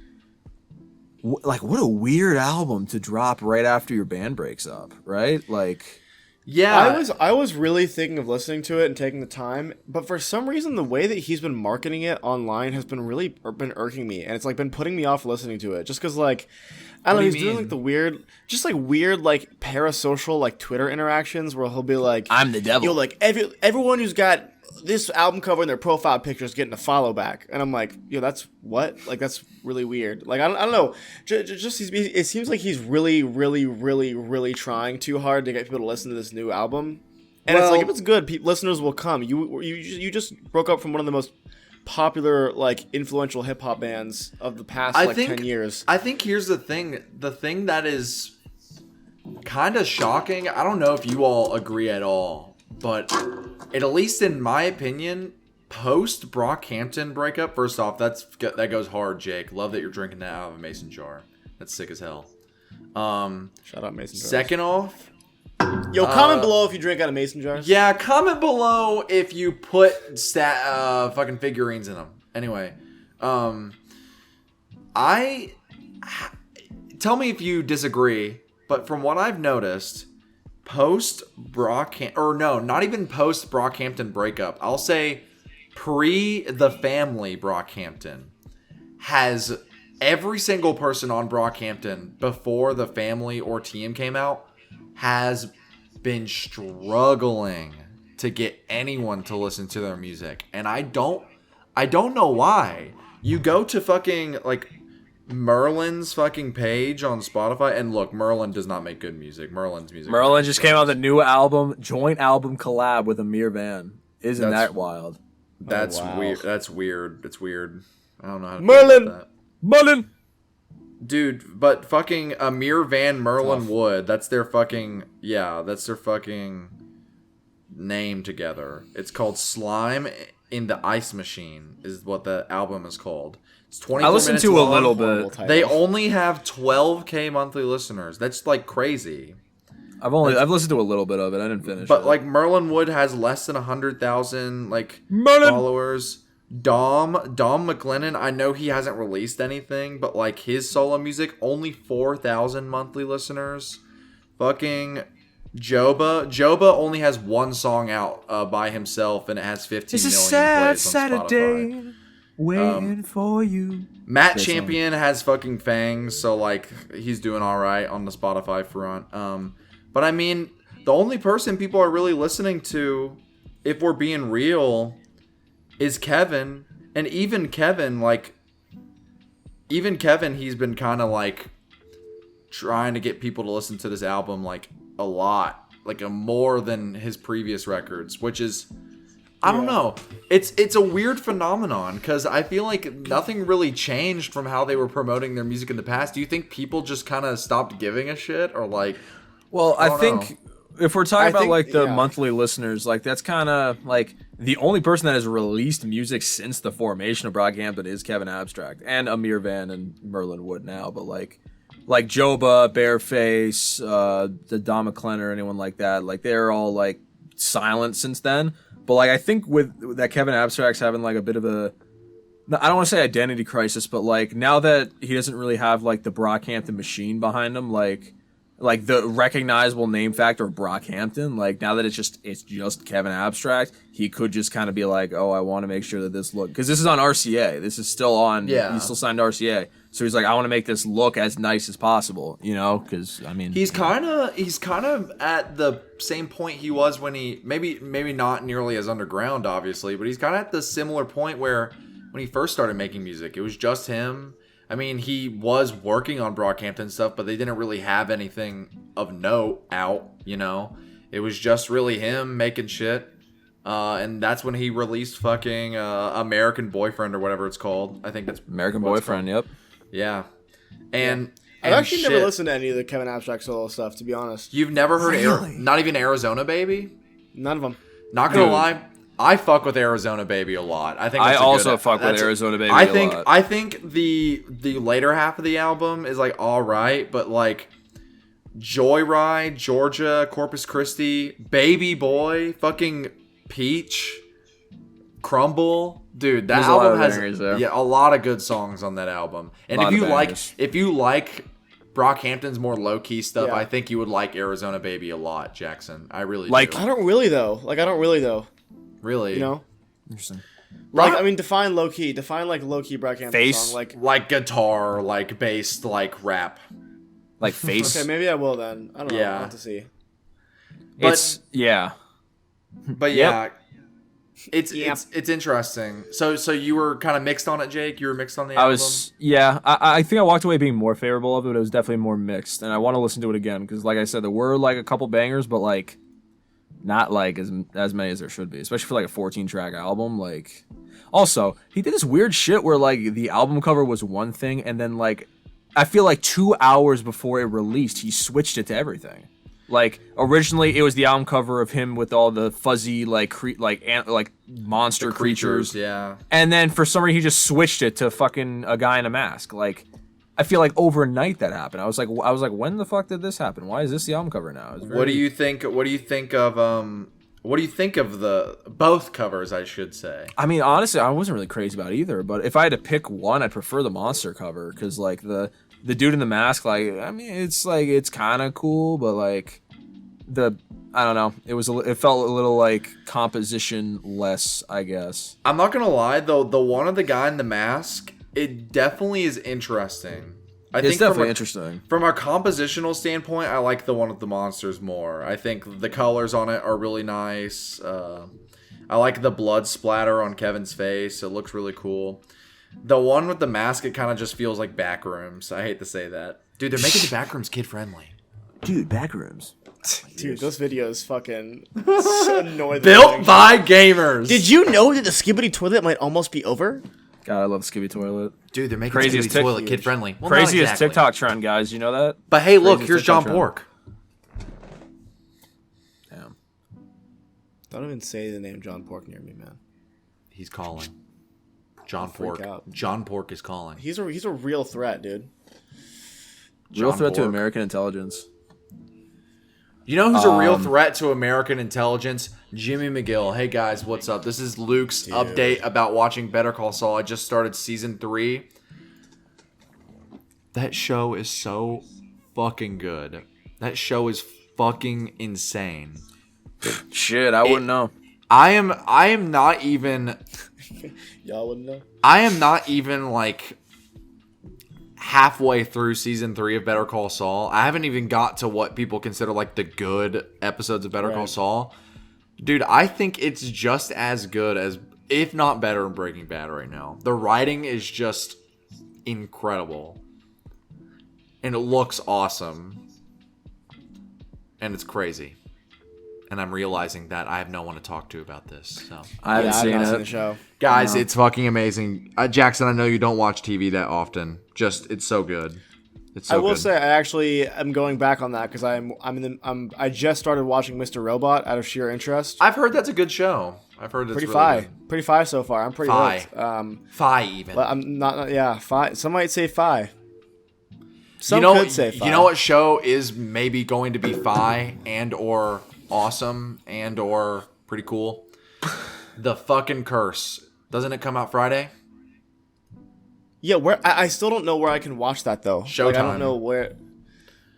what a weird album to drop right after your band breaks up, right? Like. Yeah, I was really thinking of listening to it and taking the time, but for some reason the way that he's been marketing it online has been been irking me, and it's like been putting me off listening to it just because like I don't know, he's doing like the weird like parasocial like Twitter interactions where he'll be like, I'm the devil. Yo, like everyone who's got this album cover in their profile picture is getting a follow back, and I'm like, yo, that's what? Like that's really weird. Like I don't know. It seems like he's really trying too hard to get people to listen to this new album, and it's like if it's good, listeners will come. You just broke up from one of the most popular like influential hip hop bands of the past 10 years. I think here's the thing. The thing that is kind of shocking. I don't know if you all agree at all, but at least in my opinion, post Brockhampton breakup, first off, that goes hard, Jake. Love that you're drinking that out of a mason jar. That's sick as hell. Shout out mason jars. Second off, yo, comment below if you drink out of mason jars. yeah, comment below if you put fucking figurines in them. Anyway, I tell me if you disagree, but from what I've noticed, post Brockhampton, or no, not even post Brockhampton breakup, I'll say pre the family Brockhampton, has every single person on Brockhampton before the family or team came out has been struggling to get anyone to listen to their music. And I don't know why. You go to fucking like Merlin's fucking page on Spotify, and look, Merlin does not make good music. Merlin's music. Merlin just came out with a new album, joint album collab with Amir Van. Isn't that wild? That's wow. weird. That's weird. It's weird. I don't know how to Merlin! feel about that. Merlin! Dude, but fucking Amir Van Merlin Wood, that's their fucking name together. It's called Slime in the Ice Machine is what the album is called. It's 24 I listened minutes to a long. little bit. They only have 12K monthly listeners. That's like crazy. I've listened to a little bit of it. I didn't finish But it. like Merlin Wood has less than 100,000 like Merlin! followers. Dom McLennan, I know he hasn't released anything, but like his solo music, only 4,000 monthly listeners. Fucking Joba only has one song out by himself, and it has 15 It's a million sad plays on Saturday Spotify. waiting for you. Matt This Champion has fucking fangs, so like he's doing all right on the Spotify front. But I mean, the only person people are really listening to, if we're being real, is Kevin. And even Kevin, he's been kind of like trying to get people to listen to this album like a lot, like a more than his previous records, which is, I don't know. It's a weird phenomenon because I feel like nothing really changed from how they were promoting their music in the past. Do you think people just kind of stopped giving a shit, or like? Well, I think if we're talking about like the yeah. monthly listeners, like that's kind of like the only person that has released music since the formation of Brockhampton is Kevin Abstract and Amir Van and Merlin Wood now. But like Joba, Bareface, the Dom McLennan, anyone like that, like they're all like silent since then. But like I think with that Kevin Abstract's having like a bit of a, I don't want to say identity crisis, but like now that he doesn't really have like the Brockhampton machine behind him, like the recognizable name factor of Brockhampton, like now that it's just Kevin Abstract, he could just kind of be like, oh, I want to make sure that this look, because this is on RCA, this is still on, he's still signed to RCA, so he's like, I want to make this look as nice as possible, you know, because I mean, he's kind of at the same point he was when he maybe not nearly as underground, obviously, but he's kind of at the similar point where when he first started making music, it was just him. I mean, he was working on Brockhampton stuff, but they didn't really have anything of note out, you know? It was just really him making shit. And that's when he released fucking American Boyfriend or whatever it's called. I think that's American Boyfriend, yep. Yeah. And I've actually shit. never listened to any of the Kevin Abstract solo stuff, to be honest. You've never heard Really? not even Arizona Baby? None of them. Not gonna lie, I fuck with Arizona Baby a lot. I think I that's a also good, fuck with that's a- Arizona Baby I a think lot. I think the later half of the album is like all right, but like Joyride, Georgia, Corpus Christi, Baby Boy, fucking Peach, Crumble, dude, that There's a lot album of has bangers there. a lot of good songs on that album. And Lot if of bangers. you like Brockhampton's more low key stuff, Yeah. I think you would like Arizona Baby a lot, Jackson. I really Like- do. I don't really though. Really, You know? Interesting. Like, I mean, define low key. Define like low key Brockhampton Face? song. like guitar, like bass, like rap. Like Face. Okay, maybe I will then. I don't know. Yeah. I'll have to see. It's yeah. But yeah, it's interesting. So you were kind of mixed on it, Jake. You were mixed on the album. I think I walked away being more favorable of it. It was definitely more mixed, and I want to listen to it again because, like I said, there were like a couple bangers, but like not like as many as there should be, especially for like a 14-track album. Like, also he did this weird shit where like the album cover was one thing, and then like I feel like 2 hours before it released, he switched it to everything. Like originally, it was the album cover of him with all the fuzzy like monster The creatures. Yeah. And then for some reason, he just switched it to fucking a guy in a mask. Like, I feel like overnight that happened. I was like, when the fuck did this happen? Why is this the album cover now? What do you think? What do you think of What do you think of both covers, I should say? I mean, honestly, I wasn't really crazy about either. But if I had to pick one, I'd prefer the monster cover because like the dude in the mask, like I mean, it's kind of cool, but like I don't know, it felt a little like composition less, I guess. I'm not gonna lie though, the one of the guy in the mask, it definitely is interesting. It's definitely interesting. From a compositional standpoint, I like the one with the monsters more. I think the colors on it are really nice. I like the blood splatter on Kevin's face. It looks really cool. The one with the mask, it kind of just feels like Backrooms. I hate to say that. Dude, they're making the Backrooms kid-friendly. Dude, Backrooms. Dude, those videos fucking so annoy the Built living by gamers. Did you know that the Skibbity toilet might almost be over? God, I love Skibby Toilet. Dude, they're making Craziest the toilet kid-friendly. Well, Craziest TikTok trend, guys. You know that? But hey, look, Craziest here's John TikTok Pork. Damn. Don't even say the name John Pork near me, man. He's calling. John freak Pork. out. John Pork is calling. He's a real threat, dude. Real John threat to Pork. American intelligence. You know who's a real threat to American intelligence? Jimmy McGill. Hey guys, what's up? This is Luke's update about watching Better Call Saul. I just started season 3. That show is so fucking good. That show is fucking insane. Shit, I wouldn't know. I am not even Y'all wouldn't know. I am not even like halfway through season 3 of Better Call Saul. I haven't even got to what people consider like the good episodes of Better Call Saul. Dude, I think it's just as good as, if not better, than Breaking Bad right now. The writing is just incredible. And it looks awesome. And it's crazy. And I'm realizing that I have no one to talk to about this. So I haven't I've not seen seen the it. show. guys, it's fucking amazing. Jackson, I know you don't watch TV that often. Just, it's so good. It's so I will good. say I actually am going back on that because I just started watching Mr. Robot out of sheer interest. I've heard that's a good show. I've heard it's Pretty really pretty fi so far. I'm pretty Fi. hooked. Fi even. But I'm not. Yeah, fi. Some might say fi. Some You know, could say fi. you know what show is maybe going to be fi and or awesome and or pretty cool? The fucking Curse. Doesn't it come out Friday? Yeah, where I still don't know where I can watch that though. Like, I Showtime. don't know where.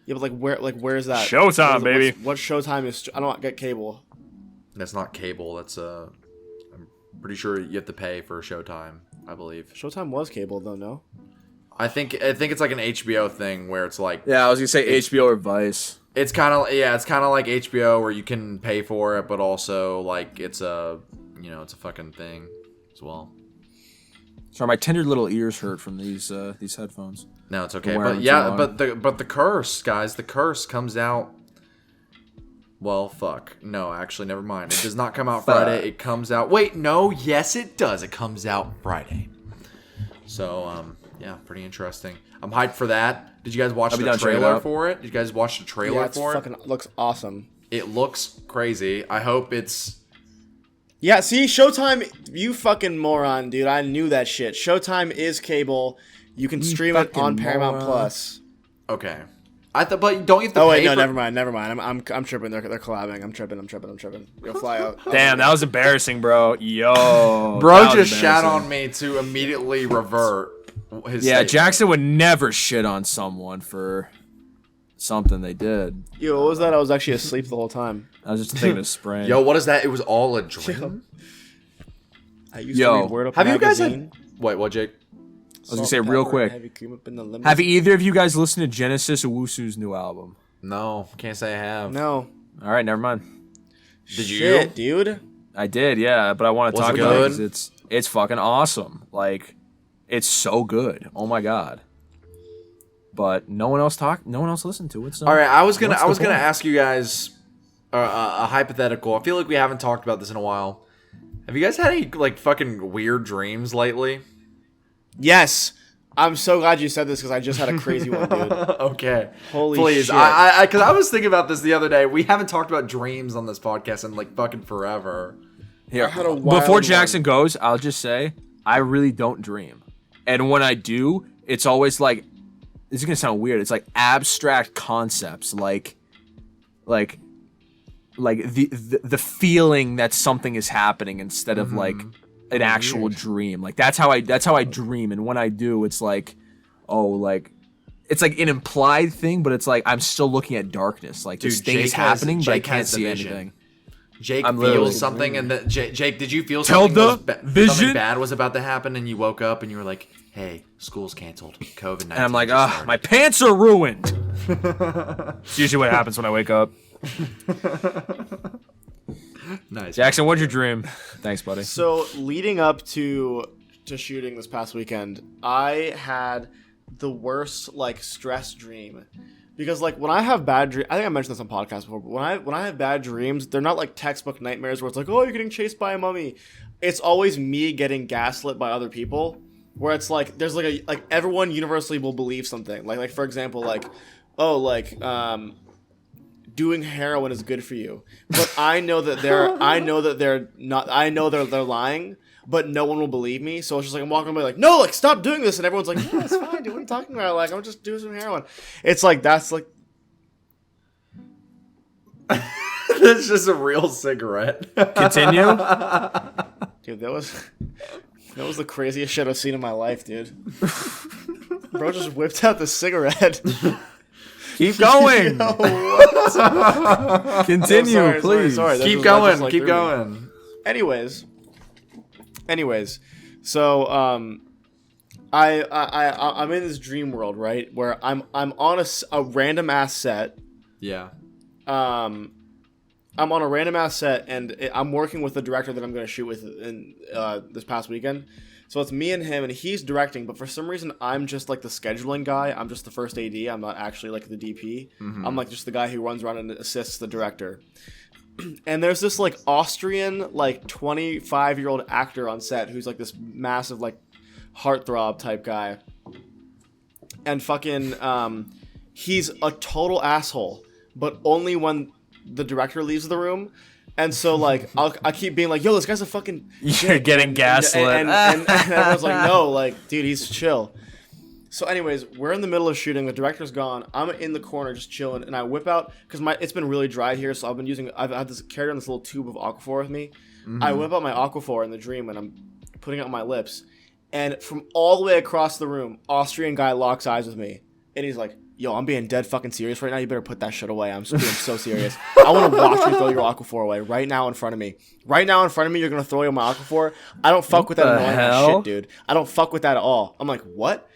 Yeah, but where is that? Showtime, baby. What Showtime is? I don't get cable. That's not cable. That's I'm pretty sure you have to pay for Showtime, I believe. Showtime was cable though, no? I think it's like an HBO thing where it's like Yeah, I was gonna say HBO or Vice. it's kind of like HBO where you can pay for it, but also like it's a fucking thing as well. Sorry, my tender little ears hurt from these headphones. No, it's okay. Wearing But them yeah, too long. but the Curse, guys, the Curse comes out. Well, fuck. No, actually, never mind. It does not come out Friday. It comes out. Wait, no. Yes, it does. It comes out Friday. So, yeah, pretty interesting. I'm hyped for that. Did you guys watch I'll be the down to check it trailer out. for it? Did you guys watch the trailer Yeah, it's for fucking looks awesome. it? It looks crazy. I hope it's. Yeah, see, Showtime, you fucking moron, dude. I knew that shit. Showtime is cable. You can stream it fucking on Paramount moron. Plus. Okay. I thought, but don't you have to Oh pay wait, no, for- never mind. I'm tripping. They're collabing. I'm tripping. You'll fly out. Damn, that was embarrassing, bro. Yo, Bro that was just shat embarrassing. on me to immediately revert his Yeah, statement. Jackson would never shit on someone for something they did. Yo, what was that? I was actually asleep the whole time. I was just thinking of Sprain. Yo, what is that? It was all a dream? I used Yo, to read Word Up Have you guys magazine. Wait, what, Jake? I was gonna say real quick. Have either of you guys listened to Genesis Owusu's new album? No, can't say I have. No. All right, never mind. Did you? Shit, dude. I did, yeah, but I want to Was talk it about it good? because it's fucking awesome. Like, it's so good. Oh my god. But no one else listened to it. So All right, I was gonna what's the point? ask you guys a hypothetical. I feel like we haven't talked about this in a while. Have you guys had any like fucking weird dreams lately? Yes. I'm so glad you said this because I just had a crazy one, dude. Okay. Holy Please. shit. Because I was thinking about this the other day. We haven't talked about dreams on this podcast in like fucking forever. Here, I had a wild before one. Jackson goes, I'll just say I really don't dream, and when I do, it's always like, this is gonna sound weird. It's like abstract concepts, like like the feeling that something is happening instead of like an actual dream. Like that's how I dream, and when I do, it's like, oh, like it's like an implied thing, but it's like I'm still looking at darkness. Like this thing is happening, but I can't see anything. Jake I'm literally feels something, and Jake, did you feel Tell something, something bad was about to happen, and you woke up and you were like, "Hey, school's canceled, COVID-19." And I'm like, my pants are ruined. It's usually what happens when I wake up. Nice, Jackson. What'd you dream? Thanks, buddy. So leading up to shooting this past weekend, I had the worst like stress dream. Because like when I have bad dreams, I think I mentioned this on podcast before. But when I have bad dreams, they're not like textbook nightmares where it's like, oh, you're getting chased by a mummy. It's always me getting gaslit by other people. Where it's like there's like everyone universally will believe something. Like for example, like doing heroin is good for you, but I know that they're not. I know they're lying. But no one will believe me, so it's just like I'm walking away like, no, like stop doing this, and everyone's like, yeah, it's fine, dude. What are you talking about? Like I'm just doing some heroin. It's like that's like That's just a real cigarette. Continue. dude, that was the craziest shit I've seen in my life, dude. Bro just whipped out the cigarette. Keep going. Yo, what? Continue, Oh, sorry, please. sorry. That Keep just, going. like, Keep threw me. going. Anyways, so I'm in this dream world, right, where I'm on a random ass set. Yeah. I'm on a random ass set, and I'm working with the director that I'm going to shoot with in this past weekend. So it's me and him, and he's directing, but for some reason I'm just like the scheduling guy. I'm just the first AD. I'm not actually like the DP. I'm like just the guy who runs around and assists the director. And there's this like Austrian like 25-year-old actor on set who's like this massive like heartthrob type guy. And fucking he's a total asshole, but only when the director leaves the room. And so like I keep being like, yo, this guy's a fucking You're getting gaslit. and everyone's like, no, like dude, he's chill. So anyways, we're in the middle of shooting. The director's gone. I'm in the corner just chilling, and I whip out because it's been really dry here, so I've had this carried on this little tube of Aquaphor with me. I whip out my Aquaphor in the dream, and I'm putting it on my lips, and from all the way across the room, Austrian guy locks eyes with me, and he's like, "Yo, I'm being dead fucking serious right now. You better put that shit away. I'm being so serious. I want to watch you throw your Aquaphor away right now in front of me. Right now in front of me, you're gonna throw away my Aquaphor. I don't fuck with that annoying ass shit, dude. I don't fuck with that at all." I'm like, "What?"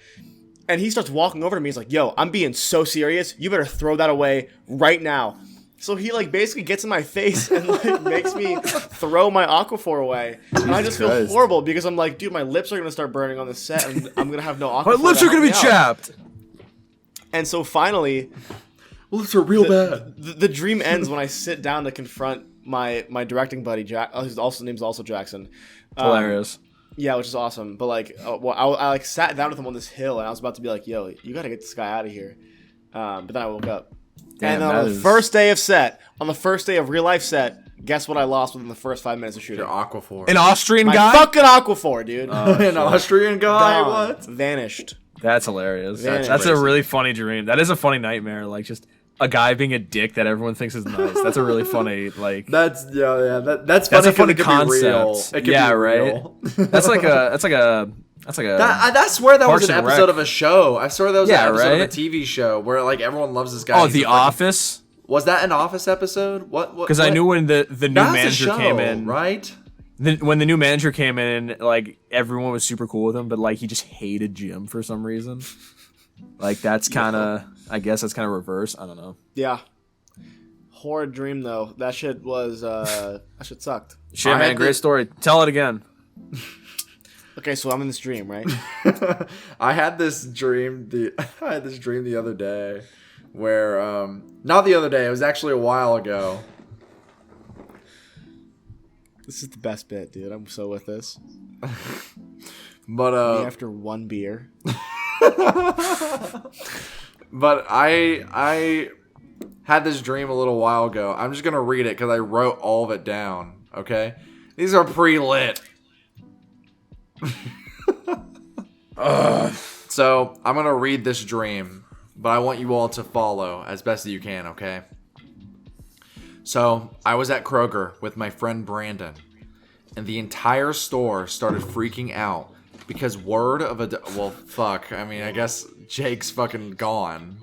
And he starts walking over to me. He's like, "Yo, I'm being so serious. You better throw that away right now." So he like basically gets in my face and like makes me throw my Aquaphor away. And I just feel horrible because I'm like, dude, my lips are gonna start burning on the set, and I'm gonna have no Aquaphor. My lips are gonna be chapped. And so finally, Lips are real bad. the dream ends when I sit down to confront my directing buddy Jack. His name's also Jackson. Hilarious. Yeah, which is awesome. But like, I like sat down with him on this hill, and I was about to be like, "Yo, you gotta get this guy out of here." But then I woke up. Damn, And on the first day of set, on the first day of real life set, guess what I lost within the first 5 minutes of shooting? Your Aquaphor. An Austrian My guy? fucking Aquaphor, dude. An Austrian guy? Gone. What? Vanished. That's hilarious. That's That's a crazy. really funny dream. That is a funny nightmare. Like just a guy being a dick that everyone thinks is nice. That's a really funny like. That's that's funny. That's a funny 'cause it could be real. concept. It could Yeah, be right. real. That's like a. I swear that was Parks an and episode Rec. of a show. I swear that was Yeah, an episode of right? a TV show where like everyone loves this guy. Oh, He's The just, like, Office. Was that an Office episode? What? Because I knew when the new That's a manager show, came in, right? when the new manager came in, like everyone was super cool with him, but like he just hated Jim for some reason. Like that's kind of, I guess that's kind of reverse. I don't know. Yeah. Horrid dream though. That shit was that shit sucked. Shit, I man, had great story. Tell it again. Okay, so I'm in this dream, right? I had this dream. I had this dream the other day, where not the other day. It was actually a while ago. This is the best bit, dude. I'm so with this. But Me after one beer. But I had this dream a little while ago. I'm just gonna read it because I wrote all of it down. Okay, these are pre-lit. So I'm gonna read this dream, but I want you all to follow as best as you can. Okay. So I was at Kroger with my friend Brandon, and the entire store started freaking out because word of a well, fuck. I mean, I guess Jake's fucking gone.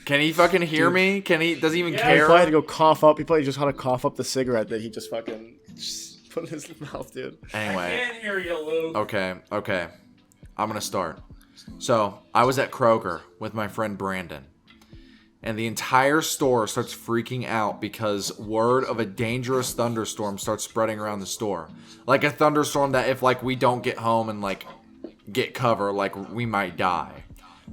Can he fucking hear me? Can he? Does he even He care? probably had to go cough up. He probably just had to cough up the cigarette that he just fucking just put in his mouth, dude. Anyway. I can't hear you, Luke. Okay. I'm gonna start. So I was at Kroger with my friend Brandon, and the entire store starts freaking out because word of a dangerous thunderstorm starts spreading around the store. Like a thunderstorm that if like we don't get home and like get cover, like we might die.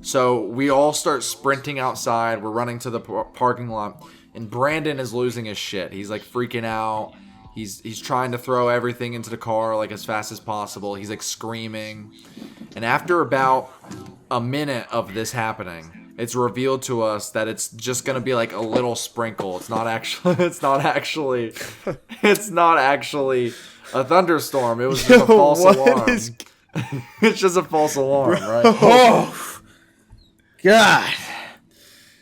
So we all start sprinting outside. We're running to the parking lot, and Brandon is losing his shit. He's like freaking out. He's trying to throw everything into the car like as fast as possible. He's like screaming. And after about a minute of this happening, it's revealed to us that it's just gonna be like a little sprinkle. It's not actually a thunderstorm. It was just a false alarm. It's just a false alarm, right? Oh, God.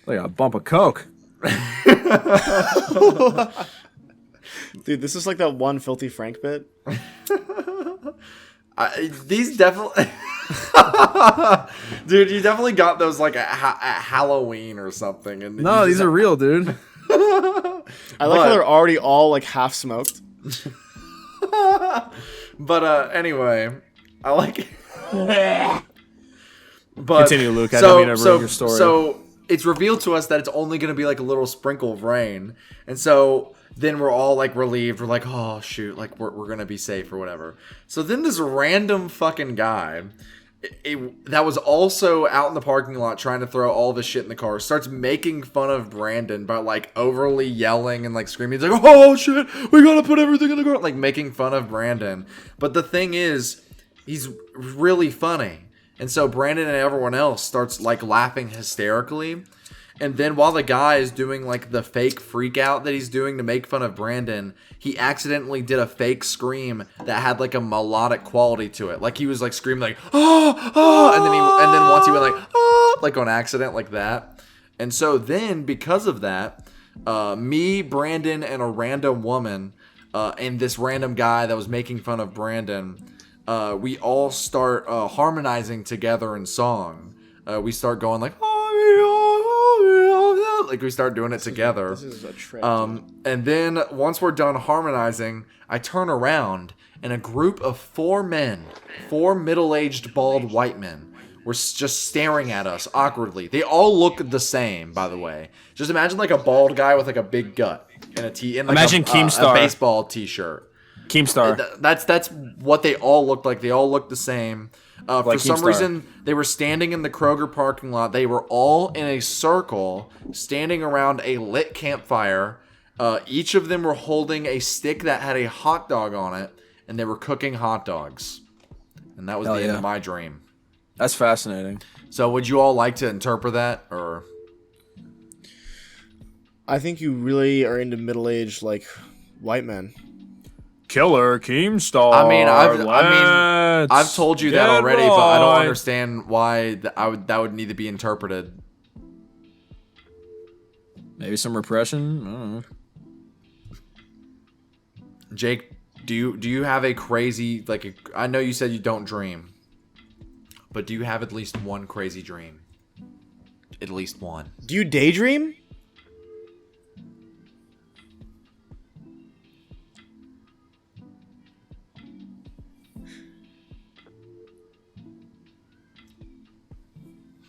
Like a bump of Coke. Dude, this is like that one Filthy Frank bit. These definitely... Dude, you definitely got those like at Halloween or something. And No, these are real, dude. I like how they're already all like half smoked. But anyway, I like it. But Continue, Luke. I don't mean to ruin your story. So it's revealed to us that it's only going to be like a little sprinkle of rain. And so then we're all like relieved. We're like, oh shoot, like we're going to be safe or whatever. So then this random fucking guy that was also out in the parking lot trying to throw all this shit in the car starts making fun of Brandon by like overly yelling and like screaming. He's like, oh shit, we got to put everything in the car. Like making fun of Brandon. But the thing is, he's really funny. And so Brandon and everyone else starts like laughing hysterically. And then while the guy is doing like the fake freak out that he's doing to make fun of Brandon, he accidentally did a fake scream that had like a melodic quality to it. Like he was like screaming like, oh, oh, and then once he went like, oh, like on accident like that. And so then because of that, me, Brandon, and a random woman, and this random guy that was making fun of Brandon, we all start harmonizing together in song. We start going like, like we start doing it together. This is a trip. And then once we're done harmonizing, I turn around and a group of four middle-aged bald white men were just staring at us awkwardly. They all look the same, by the way. Just imagine like a bald guy with like a big gut and Imagine Keemstar. a baseball t-shirt. Keemstar. That's what they all looked like. They all looked the same. For some Keemstar. reason, they were standing in the Kroger parking lot. They were all in a circle, standing around a lit campfire. Each of them were holding a stick that had a hot dog on it, and they were cooking hot dogs. And that was the end of my dream. That's fascinating. So would you all like to interpret that, or... I think you really are into middle-aged like white men. Killer Keemstar. I've told you that already, but I don't understand why that would need to be interpreted. Maybe some repression. I don't know. Jake, do you have a crazy I know you said you don't dream, but do you have at least one crazy dream? At least one. Do you daydream?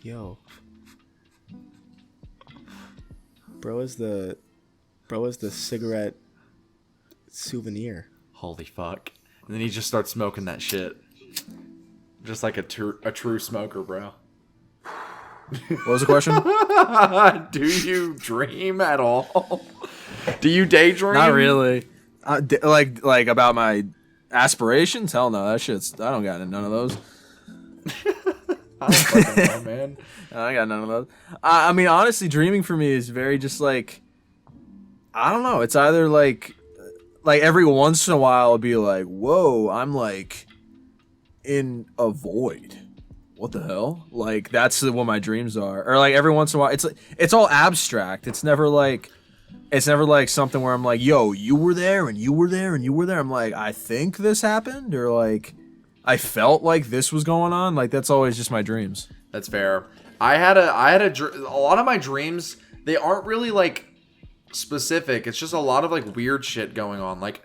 Yo. Bro is the cigarette souvenir. Holy fuck. And then he just starts smoking that shit. Just like a true smoker, bro. What was the question? Do you dream at all? Do you daydream? Not really. Like about my aspirations? Hell no. That shit's... I don't got none of those. I don't fucking know, man. I got none of those. I mean, honestly, dreaming for me is very just like... I don't know. It's either like every once in a while it'll be like, whoa, I'm like in a void. What the hell? Like that's what my dreams are. Or like every once in a while, it's all abstract. It's never like It's never like something where I'm like, yo, you were there and you were there and you were there. I'm like, I think this happened, or like I felt like this was going on. Like that's always just my dreams. That's fair. A lot of my dreams, they aren't really like specific. It's just a lot of like weird shit going on. Like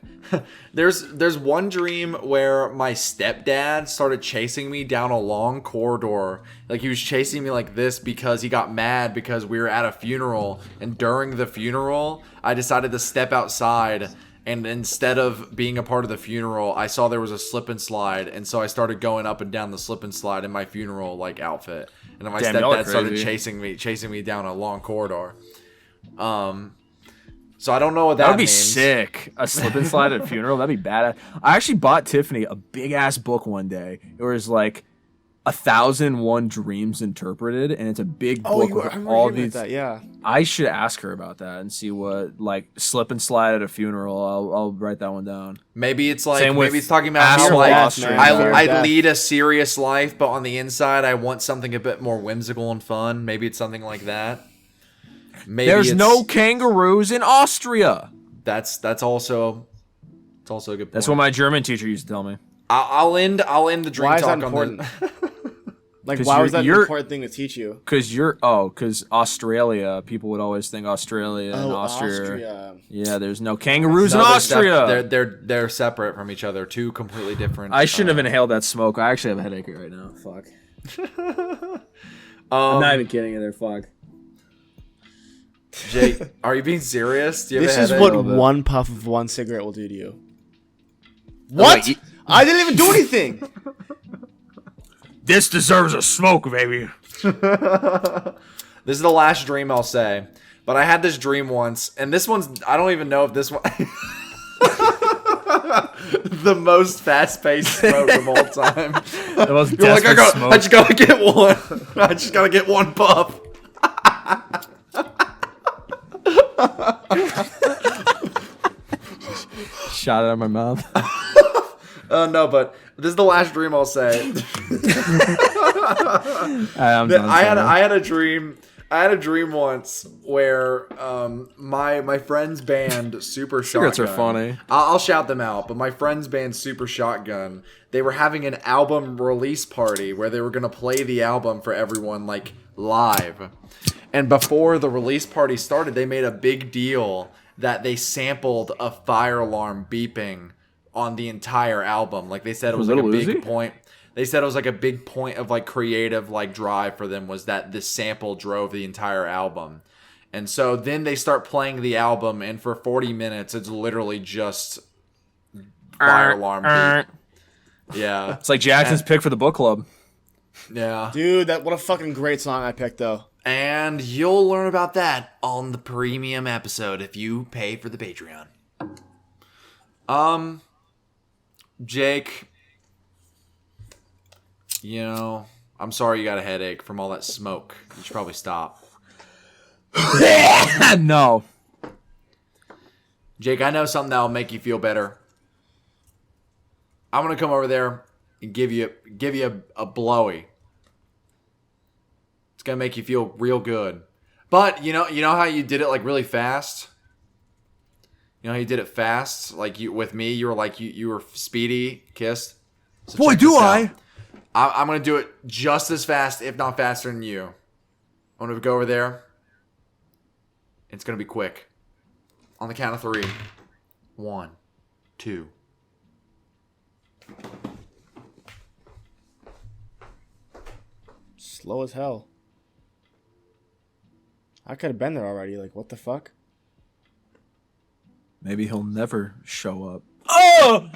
there's one dream where my stepdad started chasing me down a long corridor. Like he was chasing me like this because he got mad because we were at a funeral, and during the funeral I decided to step outside, and instead of being a part of the funeral, I saw there was a slip and slide, and so I started going up and down the slip and slide in my funeral like outfit. And then my stepdad started chasing me down a long corridor. So I don't know what that would be means. sick. A slip and slide at a funeral. That'd be badass. I actually bought Tiffany a big ass book one day. It was like 1,001 Dreams Interpreted, and it's a big book with all these. That, yeah. I should ask her about that and see what like slip and slide at a funeral. I'll write that one down. Maybe it's like Same maybe with it's talking about asshole how like Austrian. I lead a serious life, but on the inside I want something a bit more whimsical and fun. Maybe it's something like that. Maybe There's no kangaroos in Austria. That's also a good point. That's what my German teacher used to tell me. I'll end the dream Why is talk that on important? the Like, 'Cause why was that an you're- important thing to teach you? Because Australia, people would always think Australia and Austria. Yeah, there's no kangaroos in No, Austria. they're separate from each other. Two completely different. I shouldn't have inhaled that smoke. I actually have a headache right now. Fuck. I'm not even kidding either. Fuck. Jake, are you being serious? Do you have This a is headache? what A little bit. one puff of one cigarette will do to you. What? What? I didn't even do anything. This deserves a smoke, baby. This is the last dream I'll say. But I had this dream once, and this one's I don't even know if this one the most fast-paced smoke of all time. The most You're like, desperate smoke. I just gotta get one. I just gotta get one puff. Shot it out of my mouth. No, but this is the last dream I'll say. I'm done, I had a dream. I had a dream once where my friend's band Super Shotgun. Cigarettes are funny. I'll shout them out, but my friend's band Super Shotgun, they were having an album release party where they were gonna play the album for everyone like live. And before the release party started, they made a big deal that they sampled a fire alarm beeping on the entire album. Like they said it was like a big point. They said it was like a big point of like creative like drive for them was that this sample drove the entire album. And so then they start playing the album, and for 40 minutes it's literally just fire alarm beep. Yeah. It's like Jackson's pick for the book club. Yeah. Dude, what a fucking great song I picked, though. And you'll learn about that on the premium episode if you pay for the Patreon. Jake, you know, I'm sorry you got a headache from all that smoke. You should probably stop. No. Jake, I know something that'll make you feel better. I'm gonna come over there and give you a blowy. It's gonna make you feel real good. But you know how you did it like really fast? You know how you did it fast? Like you with me, you were like you were speedy, kissed. So Boy, check do this I. out. I'm gonna do it just as fast, if not faster than you. I'm gonna go over there. It's gonna be quick. On the count of 3. 1, 2. Slow as hell. I could have been there already. Like, what the fuck? Maybe he'll never show up. Oh!